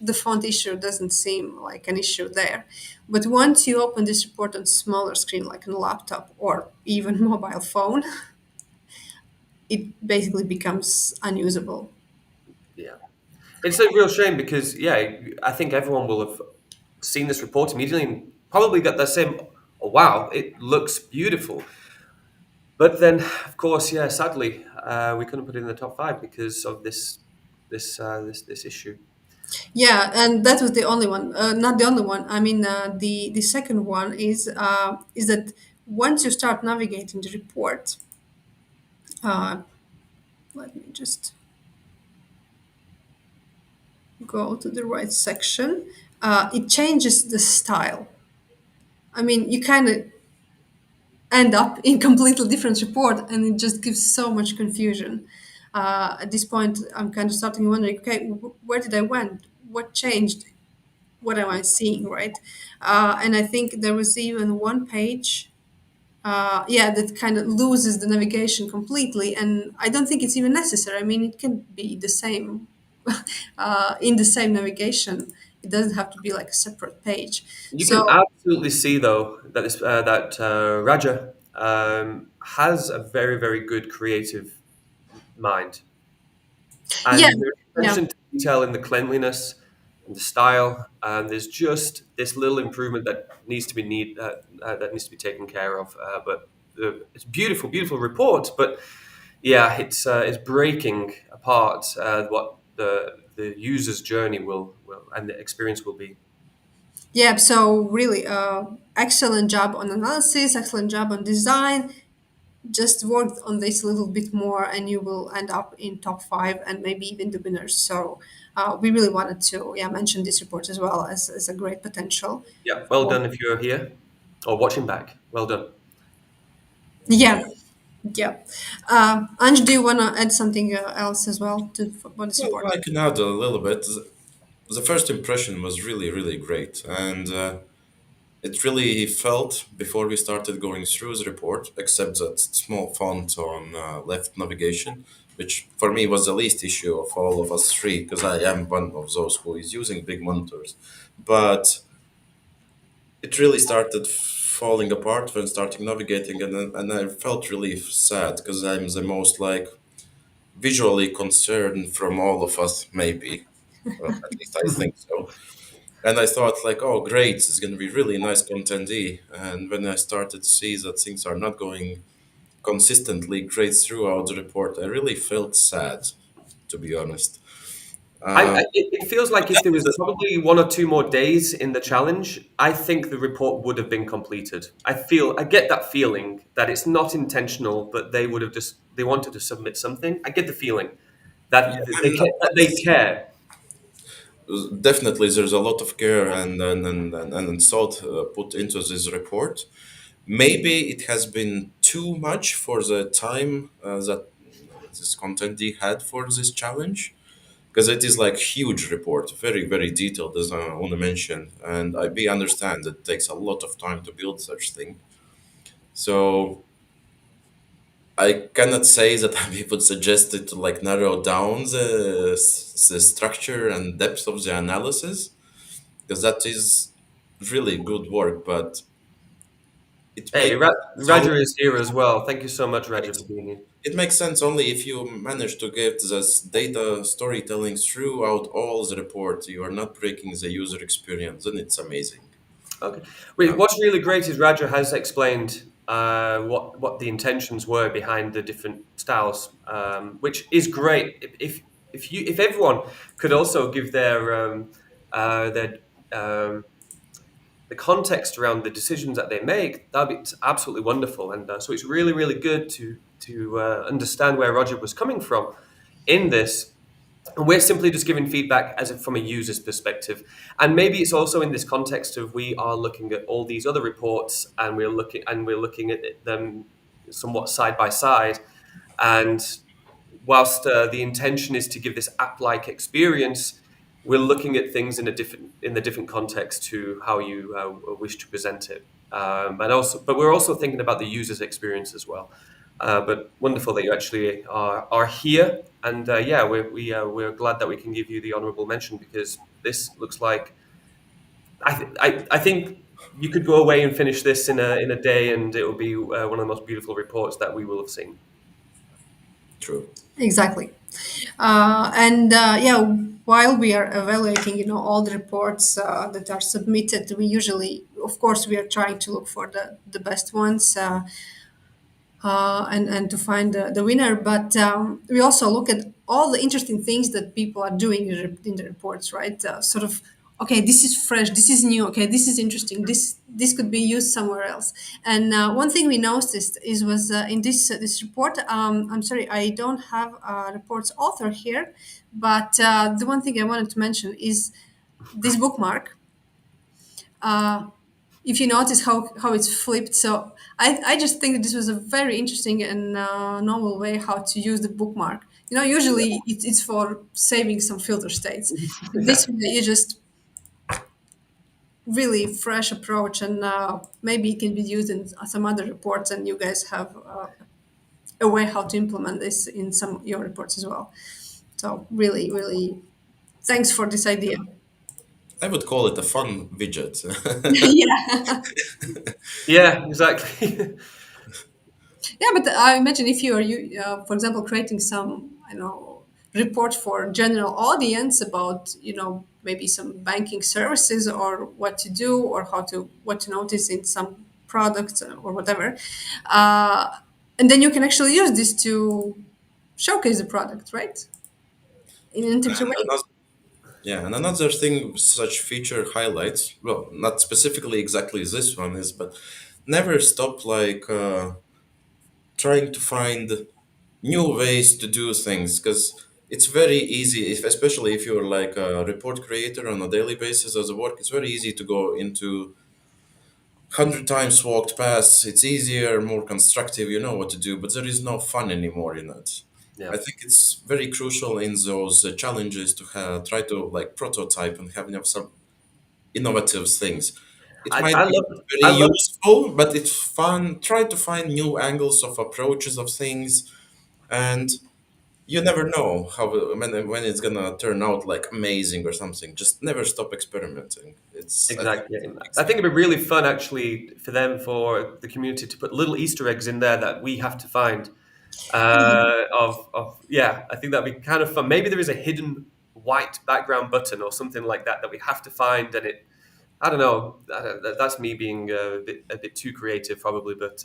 [SPEAKER 2] the font issue doesn't seem like an issue there. But once you open this report on smaller screen, like on a laptop or even mobile phone, it basically becomes unusable.
[SPEAKER 1] Yeah. It's a real shame because, yeah, I think everyone will have seen this report immediately and probably got that same, oh, wow, it looks beautiful. But then, of course, yeah, sadly, we couldn't put it in the top five because of this issue.
[SPEAKER 2] Yeah, and that was the only one. Not the only one. I mean, the second one is that once you start navigating the report, uh, let me just go to the right section. It changes the style. I mean, you kind of end up in completely different report, and it just gives so much confusion. At this point, I'm kind of starting wondering, okay, where did I went? What changed? What am I seeing, right? And I think there was even one page, yeah, that kind of loses the navigation completely, and I don't think it's even necessary. I mean, it can be the same in the same navigation. It doesn't have to be like a separate page.
[SPEAKER 1] You can
[SPEAKER 2] So
[SPEAKER 1] absolutely see, though, that Raja has a very, very good creative mind,
[SPEAKER 2] yeah,
[SPEAKER 1] and there's
[SPEAKER 2] yeah.
[SPEAKER 1] attention to detail in the cleanliness and the style. And there's just this little improvement that needs to be that needs to be taken care of. But it's beautiful, beautiful report. But yeah, it's breaking apart what the user's journey will and the experience will be.
[SPEAKER 2] Yeah, so really, excellent job on analysis, excellent job on design. Just work on this a little bit more, and you will end up in top five and maybe even the winners. So we really wanted to, yeah, mention this report as well as a great potential.
[SPEAKER 1] Yeah, well done if you're here or watching back. Well done.
[SPEAKER 2] Yeah, yeah. Ange, do you want to add something else as well to for this
[SPEAKER 3] Well,
[SPEAKER 2] report?
[SPEAKER 3] I can add a little bit. The first impression was really, really great, and it really felt before we started going through the report, except that small font on left navigation, which for me was the least issue of all of us three, because I am one of those who is using big monitors. But it really started falling apart when starting navigating, and I felt really sad because I'm the most like visually concerned from all of us, maybe. Well, at least I think so. And I thought like, oh, great, it's going to be really nice contentee. And when I started to see that things are not going consistently great throughout the report, I really felt sad, to be honest.
[SPEAKER 1] It feels like if there was probably one or two more days in the challenge, I think the report would have been completed. I get that feeling that it's not intentional, but they would have just they wanted to submit something. I get the feeling
[SPEAKER 3] Yeah,
[SPEAKER 1] that
[SPEAKER 3] and
[SPEAKER 1] that they care.
[SPEAKER 3] definitely there's a lot of care and thought put into this report. Maybe it has been too much for the time that this contentee had for this challenge, because it is like huge report, very very detailed, as I want to mention, and I be understand it takes a lot of time to build such thing. So I cannot say that I would suggest it to like narrow down the structure and depth of the analysis, because that is really good work, but it
[SPEAKER 1] Hey,
[SPEAKER 3] makes
[SPEAKER 1] Raja is here as well. Thank you so much, Raja, for being here.
[SPEAKER 3] it makes sense only if you manage to get this data storytelling throughout all the report. You are not breaking the user experience, and it's amazing.
[SPEAKER 1] Okay. Wait, what's really great is Raja has explained what the intentions were behind the different styles, which is great. If everyone could also give their um, the context around the decisions that they make, that'd be absolutely wonderful. And so it's really really good to understand where Roger was coming from in this. And we're simply just giving feedback from a user's perspective. And maybe it's also in this context of we are looking at all these other reports and we're looking at them somewhat side by side. And whilst the intention is to give this app-like experience, we're looking at things in the different context to how you wish to present it. But we're also thinking about the user's experience as well. But wonderful that you actually are here, and yeah, we're glad that we can give you the honourable mention because this looks like I think you could go away and finish this in a day, and it will be one of the most beautiful reports that we will have seen.
[SPEAKER 3] True.
[SPEAKER 2] Exactly. And yeah, while we are evaluating, all the reports that are submitted, we usually, of course, we are trying to look for the best ones. And to find the winner. But we also look at all the interesting things that people are doing in the reports, right? Sort of, okay, this is fresh, this is new, okay, this is interesting, this could be used somewhere else. And one thing we noticed was in this report. I'm sorry, I don't have a report's author here, but the one thing I wanted to mention is this bookmark. If you notice how it's flipped. So I just think that this was a very interesting and novel way how to use the bookmark. Usually it's for saving some filter states. But
[SPEAKER 1] Yeah.
[SPEAKER 2] this way you just really fresh approach, and maybe it can be used in some other reports, and you guys have a way how to implement this in some of your reports as well. So really, really, thanks for this idea.
[SPEAKER 3] I would call it a fun widget.
[SPEAKER 2] Yeah.
[SPEAKER 1] Yeah, exactly.
[SPEAKER 2] Yeah, but I imagine if you are, for example, creating some, report for general audience about, maybe some banking services or what to do or what to notice in some products or whatever, uh, and then you can actually use this to showcase the product, right? In an interactive
[SPEAKER 3] And
[SPEAKER 2] way.
[SPEAKER 3] another, yeah, and another thing such feature highlights, well, not specifically exactly this one is, but never stop trying to find new ways to do things because it's very easy, especially if you're like a report creator on a daily basis as a work, it's very easy to go into 100 times walked past. It's easier, more constructive, you know what to do, but there is no fun anymore in it.
[SPEAKER 1] Yeah.
[SPEAKER 3] I think it's very crucial in those challenges to try to like prototype and have some innovative things. It
[SPEAKER 1] I,
[SPEAKER 3] might
[SPEAKER 1] I
[SPEAKER 3] be
[SPEAKER 1] love
[SPEAKER 3] very
[SPEAKER 1] I love
[SPEAKER 3] useful, but it's fun. Try to find new angles of approaches of things, and you never know how when it's gonna turn out like amazing or something. Just never stop experimenting. It's I think
[SPEAKER 1] exactly.
[SPEAKER 3] it's a big
[SPEAKER 1] I
[SPEAKER 3] thing.
[SPEAKER 1] think it'd be really fun actually for them, for the community, to put little Easter eggs in there that we have to find. Yeah, I think that'd be kind of fun. Maybe there is a hidden white background button or something like that that we have to find, and it. I don't know. That's me being a bit too creative, probably. But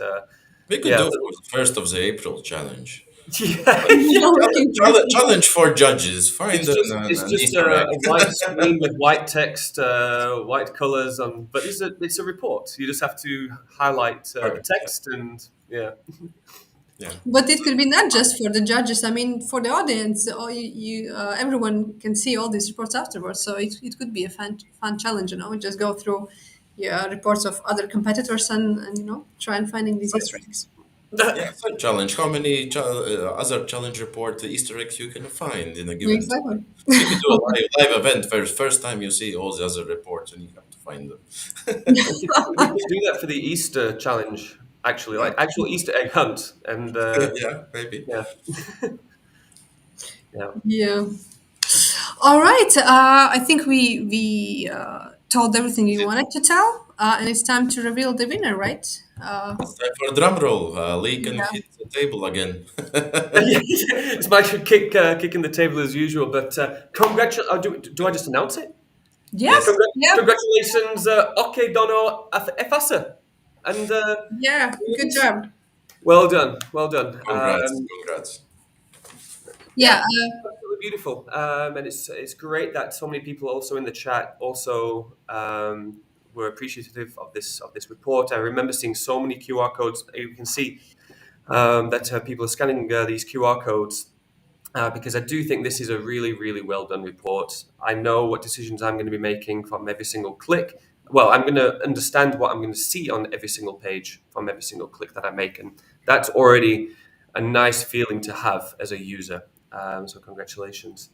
[SPEAKER 3] We could
[SPEAKER 1] yeah,
[SPEAKER 3] do for the 1st of April challenge.
[SPEAKER 1] yeah, yeah.
[SPEAKER 2] Working towards it.
[SPEAKER 3] Challenge for judges. Find
[SPEAKER 1] It's just it's
[SPEAKER 3] an
[SPEAKER 1] just
[SPEAKER 3] Easter egg.
[SPEAKER 1] a white screen with white text, white colors on. But it's a report. You just have to highlight the
[SPEAKER 3] Perfect.
[SPEAKER 1] text and yeah,
[SPEAKER 3] Yeah.
[SPEAKER 2] But it could be not just for the judges. I mean, for the audience, everyone can see all these reports afterwards. So it could be a fun challenge. Just go through, yeah, reports of other competitors and try and finding these Easter eggs.
[SPEAKER 3] Yeah, so challenge. How many other challenge report Easter eggs you can find in a given time?
[SPEAKER 2] Exactly.
[SPEAKER 3] We could do a live event first time you see all the other reports and you have to find them.
[SPEAKER 1] we could do that for the Easter challenge. Actually, like actual Easter egg hunt, and
[SPEAKER 3] Yeah, maybe.
[SPEAKER 1] yeah, yeah.
[SPEAKER 2] Yeah. All right. I think we told everything you wanted to tell, and it's time to reveal the winner, right?
[SPEAKER 3] It's time for a drum roll. Lee can
[SPEAKER 2] Yeah.
[SPEAKER 3] hit the table again.
[SPEAKER 1] It's my kicking the table as usual, but congratulations. Do I just announce it? Yeah,
[SPEAKER 2] Yes. Yeah.
[SPEAKER 1] congratulations, Oke Dono Efasa. And
[SPEAKER 2] Yeah. Good job.
[SPEAKER 1] well done, well done.
[SPEAKER 3] Congrats, congrats.
[SPEAKER 2] Yeah.
[SPEAKER 1] Yeah, absolutely beautiful. And it's great that so many people also in the chat also were appreciative of this report. I remember seeing so many QR codes. You can see that people are scanning these QR codes because I do think this is a really, really well done report. I know what decisions I'm going to be making from every single click. Well, I'm going to understand what I'm going to see on every single page from every single click that I make. And that's already a nice feeling to have as a user. So, congratulations.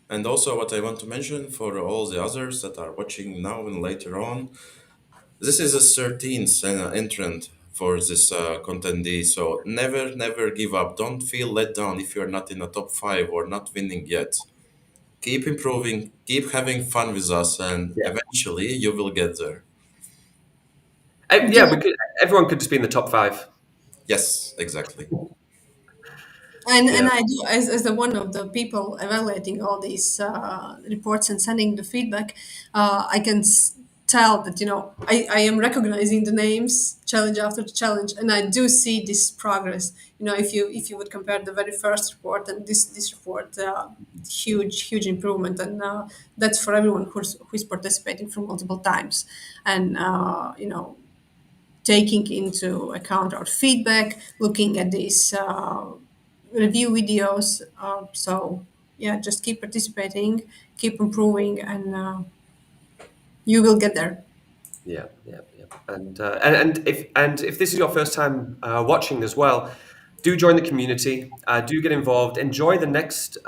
[SPEAKER 3] And also, what I want to mention for all the others that are watching now and later on, this is a 13th entrant for this contendee. So never, never give up. Don't feel let down if you're not in the top 5 or not winning yet. Keep improving, keep having fun with us, and
[SPEAKER 1] Yeah.
[SPEAKER 3] eventually you will get there.
[SPEAKER 1] Yeah,
[SPEAKER 2] Yeah.
[SPEAKER 1] everyone could just be in the top five.
[SPEAKER 3] Yes, exactly.
[SPEAKER 2] And
[SPEAKER 1] Yeah.
[SPEAKER 2] I do, as the one of the people evaluating all these reports and sending the feedback, I can tell that I am recognizing the names challenge after challenge, and I do see this progress. If you would compare the very first report and this report, huge improvement, and that's for everyone who's participating for multiple times, and taking into account our feedback, looking at these review videos. So yeah, just keep participating, keep improving, and you will get there.
[SPEAKER 1] Yeah, yeah, yeah. And if this is your first time watching as well, do join the community. Do get involved. Enjoy the next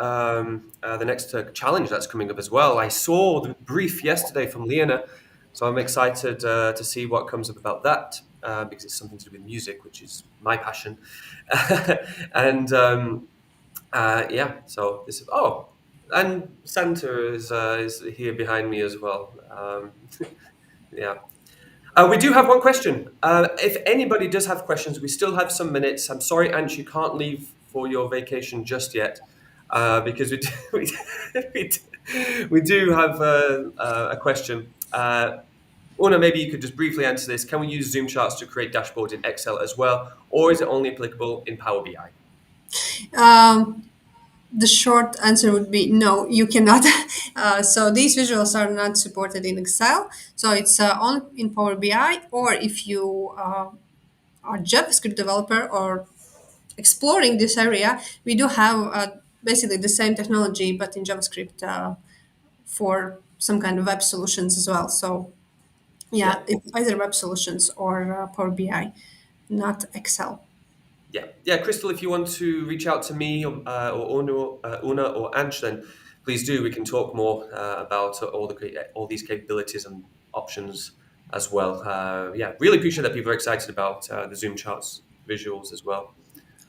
[SPEAKER 1] challenge that's coming up as well. I saw the brief yesterday from Leona, so I'm excited to see what comes up about that because it's something to do with music, which is my passion. And yeah, so this is And Santa is here behind me as well. Yeah. We do have one question. If anybody does have questions, we still have some minutes. I'm sorry, Ansh, you can't leave for your vacation just yet, because we do have a question. Una, maybe you could just briefly answer this. Can we use Zoom charts to create dashboards in Excel as well, or is it only applicable in Power BI?
[SPEAKER 2] Um, the short answer would be no, you cannot. So these visuals are not supported in Excel. So it's only in Power BI, or if you are JavaScript developer or exploring this area, we do have basically the same technology, but in JavaScript for some kind of web solutions as well. So
[SPEAKER 1] Yeah.
[SPEAKER 2] yeah, it's either web solutions or Power BI, not Excel.
[SPEAKER 1] Yeah, yeah, Crystal. If you want to reach out to me or Una or Ansh, then please do. We can talk more about all these capabilities and options as well. Yeah, really appreciate that people are excited about the Zoom charts visuals as well.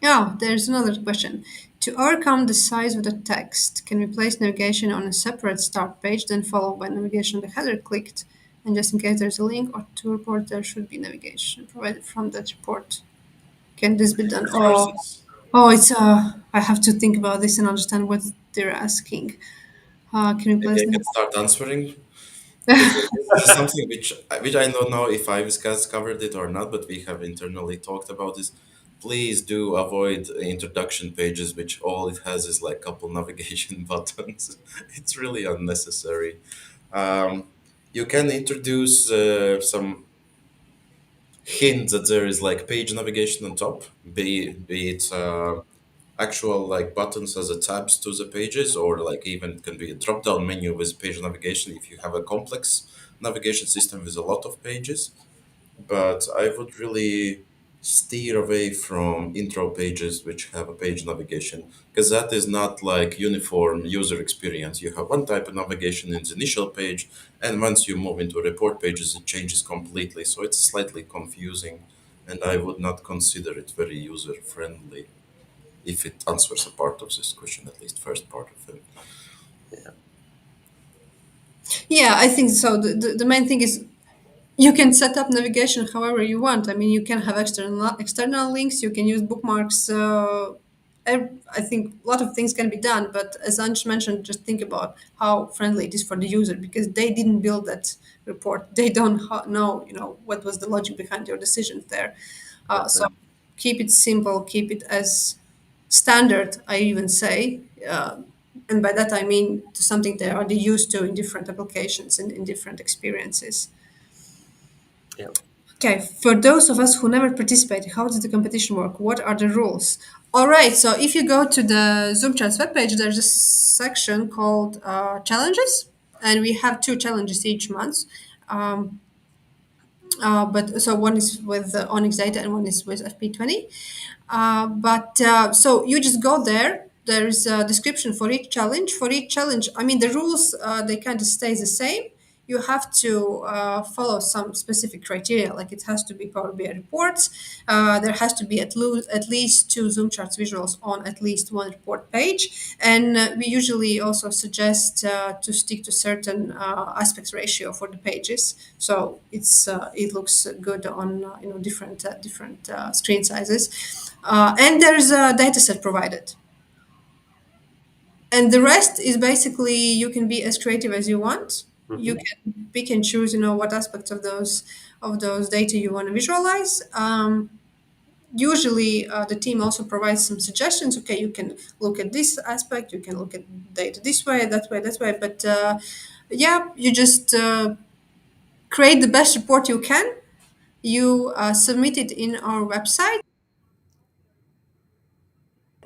[SPEAKER 2] Yeah, there's another question. To overcome the size of the text, can we place navigation on a separate start page, then followed by navigation on the header clicked? And just in case there's a link or to report, there should be navigation provided from that report. Can this be done? Oh, it's I have to think about this and understand what they're asking. Can we
[SPEAKER 3] Maybe
[SPEAKER 2] place
[SPEAKER 3] I
[SPEAKER 2] them?
[SPEAKER 3] can start answering because this is something which I don't know if Ives has covered it or not, but we have internally talked about this. Please do avoid introduction pages, which all it has is like couple navigation buttons. It's really unnecessary. Um, you can introduce some hint that there is like page navigation on top, be it actual like buttons as a tabs to the pages, or like even it can be a drop down menu with page navigation if you have a complex navigation system with a lot of pages. But I would really steer away from intro pages which have a page navigation, because that is not like uniform user experience. You have one type of navigation in the initial page, and once you move into report pages it changes completely, so it's slightly confusing, and I would not consider it very user friendly, if it answers a part of this question, at least first part of it.
[SPEAKER 1] Yeah,
[SPEAKER 2] Yeah, I think so. The main thing is you can set up navigation however you want. I mean, you can have external links. You can use bookmarks. I think a lot of things can be done. But as Ansh mentioned, just think about how friendly it is for the user because they didn't build that report. They don't know, what was the logic behind your decisions there. So
[SPEAKER 1] exactly.
[SPEAKER 2] keep it simple. Keep it as standard. I even say. And by that I mean to something they are already used to in different applications and in different experiences.
[SPEAKER 1] Yeah.
[SPEAKER 2] Okay, for those of us who never participated, how does the competition work? What are the rules? All right, so if you go to the Zoom Charts webpage, there's a section called challenges, and we have two challenges each month. Um, but so one is with Onyx Data and one is with FP20. But so you just go there. There is a description for each challenge. For each challenge, I mean, the rules they kind of stay the same. You have to follow some specific criteria, like it has to be Power BI reports. There has to be at least two Zoom charts visuals on at least one report page, and we usually also suggest to stick to certain aspects ratio for the pages, so it looks good on different screen sizes, and there's a data set provided, and the rest is basically you can be as creative as you want. You
[SPEAKER 1] Hmm.
[SPEAKER 2] can pick and choose, what aspects of those data you want to visualize. Usually, the team also provides some suggestions. Okay, you can look at this aspect. You can look at data this way, that way, that way. But yeah, you just create the best report you can. You submit it in our website.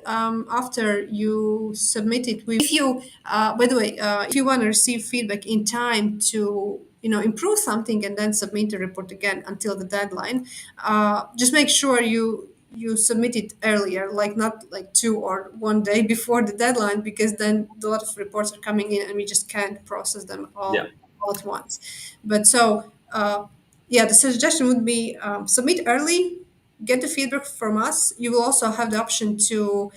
[SPEAKER 2] After you submit it, if you by the way, if you want to receive feedback in time to improve something and then submit the report again until the deadline, just make sure you submit it earlier, like not like 2 or 1 day before the deadline, because then a lot of reports are coming in and we just can't process them
[SPEAKER 1] Yeah.
[SPEAKER 2] all at once. But so yeah, the suggestion would be submit early, get the feedback from us. You will also have the option to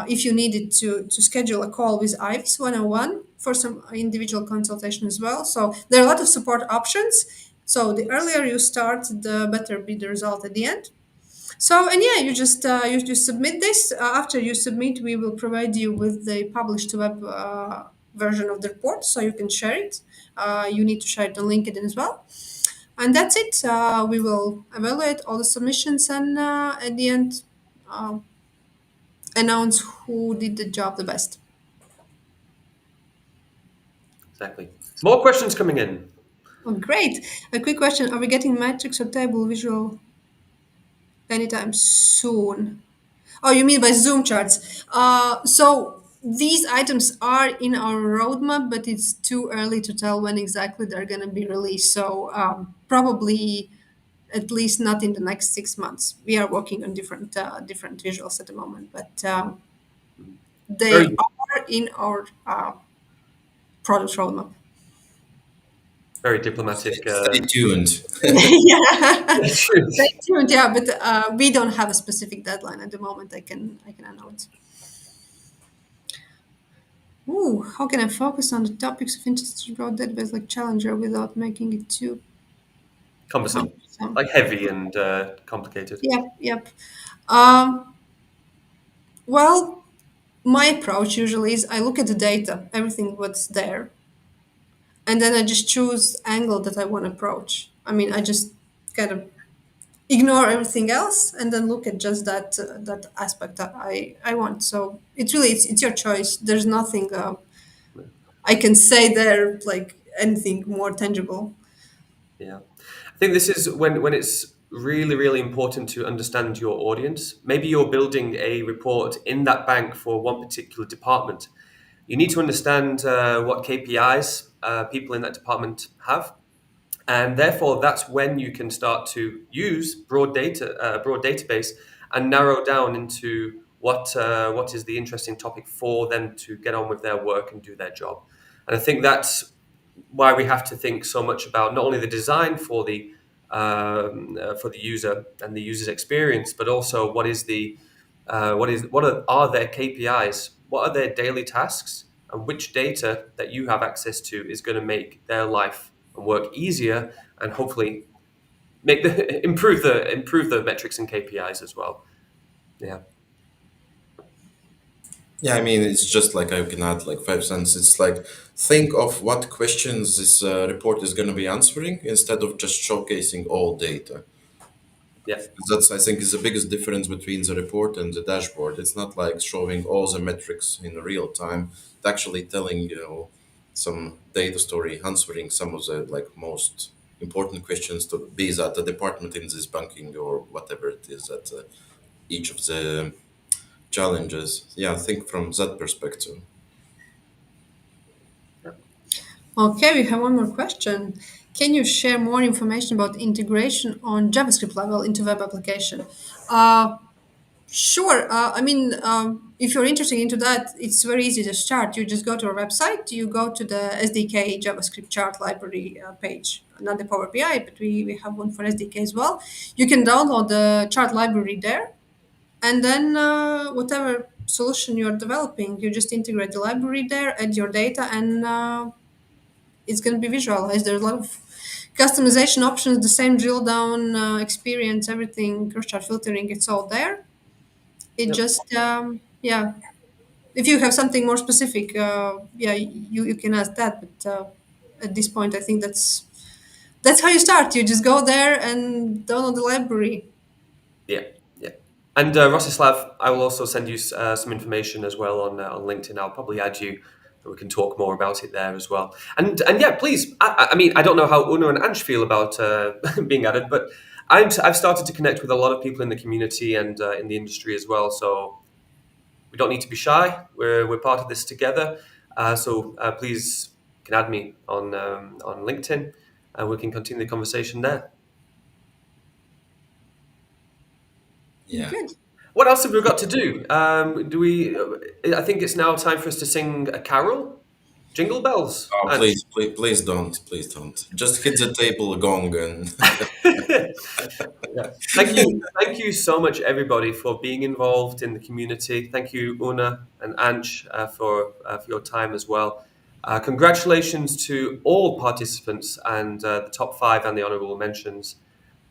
[SPEAKER 2] if you needed to schedule a call with Ives 101 for some individual consultation as well. So there are a lot of support options. So the earlier you start, the better be the result at the end. So and yeah, you just submit this. After you submit, we will provide you with the published web version of the report, so you can share it. You need to share it on LinkedIn as well, and that's it. We will evaluate all the submissions, and at the end, uh, announce who did the job the best.
[SPEAKER 1] Exactly. More questions coming in.
[SPEAKER 2] Oh, great! A quick question: are we getting matrix or table visual anytime soon? Oh, you mean by Zoom charts? So these items are in our roadmap, but it's too early to tell when exactly they're going to be released. So probably at least not in the next 6 months. We are working on different visuals at the moment, but they
[SPEAKER 1] Very,
[SPEAKER 2] are in our product roadmap.
[SPEAKER 1] very diplomatic.
[SPEAKER 3] Stay tuned.
[SPEAKER 2] Yeah, stay
[SPEAKER 1] Questions.
[SPEAKER 2] tuned. Yeah, but we don't have a specific deadline at the moment. I can announce. Ooh, how can I focus on the topics of interest about database like Challenger without making it too
[SPEAKER 1] Cumbersome.
[SPEAKER 2] cumbersome?
[SPEAKER 1] Like heavy and complicated.
[SPEAKER 2] Yep, yep. Um, well, my approach usually is I look at the data, everything what's there, and then I just choose angle that I want to approach. I mean, I just kind of ignore everything else and then look at just that aspect that I want. So it's your choice. There's nothing I can say there like anything more tangible.
[SPEAKER 1] Yeah. I think this is when it's really important to understand your audience. Maybe you're building a report in that bank for one particular department. You need to understand what KPIs people in that department have, and therefore that's when you can start to use broad database, and narrow down into what is the interesting topic for them to get on with their work and do their job. And I think that's why we have to think so much about not only the design for the user and the user's experience, but also what are their KPIs, what are their daily tasks, and which data that you have access to is going to make their life and work easier, and hopefully make the improve the metrics and KPIs as well. Yeah,
[SPEAKER 3] Yeah, I mean, it's just like I can add like 5 cents. It's like think of what questions this report is going to be answering instead of just showcasing all data.
[SPEAKER 1] yeah,
[SPEAKER 3] That's, I think, is the biggest difference between the report and the dashboard. It's not like showing all the metrics in real time. It's actually telling, some data story, answering some of the like most important questions to be that the department in this banking or whatever it is that each of the challenges. Yeah, I think from that perspective.
[SPEAKER 1] yeah.
[SPEAKER 2] Okay, we have one more question. Can you share more information about integration on JavaScript level into web application? Uh, Sure. I mean, if you're interested into that, it's very easy to start. You just go to our website, you go to the SDK JavaScript chart library page, not the Power BI, but we have one for SDK as well. You can download the chart library there, and then whatever solution you're developing, you just integrate the library there, add your data, and it's going to be visualized. There's a lot of customization options, the same drill down experience, everything, cross chart filtering, it's all there. It
[SPEAKER 1] Yep.
[SPEAKER 2] just yeah, if you have something more specific, yeah, you can ask that, but at this point I think that's how you start. You just go there and download the library.
[SPEAKER 1] Yeah, yeah. And Rostislav, I will also send you some information as well on LinkedIn. I'll probably add you, and we can talk more about it there as well. And yeah, please. I mean, I don't know how Una and Ange feel about being added, but I've started to connect with a lot of people in the community and in the industry as well. So we don't need to be shy. We're part of this together. So please can add me on LinkedIn, and we can continue the conversation there.
[SPEAKER 3] Yeah.
[SPEAKER 2] Good.
[SPEAKER 1] What else have we got to do? Do we? I think it's now time for us to sing a carol. jingle bells.
[SPEAKER 3] Oh,
[SPEAKER 1] And
[SPEAKER 3] please don't. Just hit the table gong and
[SPEAKER 1] yeah. Thank you so much, everybody, for being involved in the community. Thank you, Una and Anch, for your time as well. Congratulations to all participants and the top five and the honourable mentions.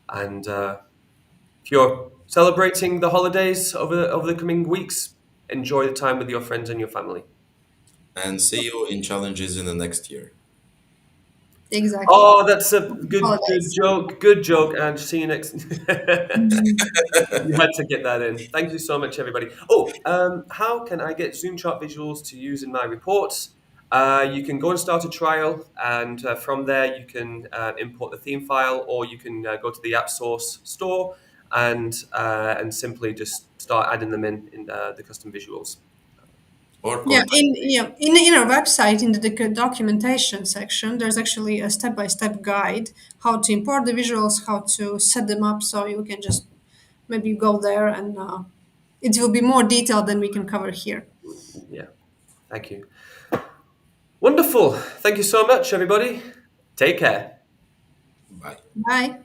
[SPEAKER 1] And if you're celebrating the holidays over the coming weeks, enjoy the time with your friends and your family.
[SPEAKER 3] and see you in challenges in the next year.
[SPEAKER 2] Exactly.
[SPEAKER 1] Oh, that's a good
[SPEAKER 2] Holidays.
[SPEAKER 1] joke. Good joke, and see you next. You had to get that in. Thank you so much, everybody. Oh, how can I get Zoom chart visuals to use in my reports? You can go and start a trial, and from there you can import the theme file, or you can go to the app source store and simply just start adding them in the custom visuals.
[SPEAKER 3] Or
[SPEAKER 2] Yeah,
[SPEAKER 3] contact me.
[SPEAKER 2] in our website in the documentation section, there's actually a step-by-step guide how to import the visuals, how to set them up, so you can just maybe go there and it will be more detailed than we can cover here.
[SPEAKER 1] Yeah, thank you. Wonderful. Thank you so much, everybody. Take care.
[SPEAKER 3] Bye.
[SPEAKER 2] Bye.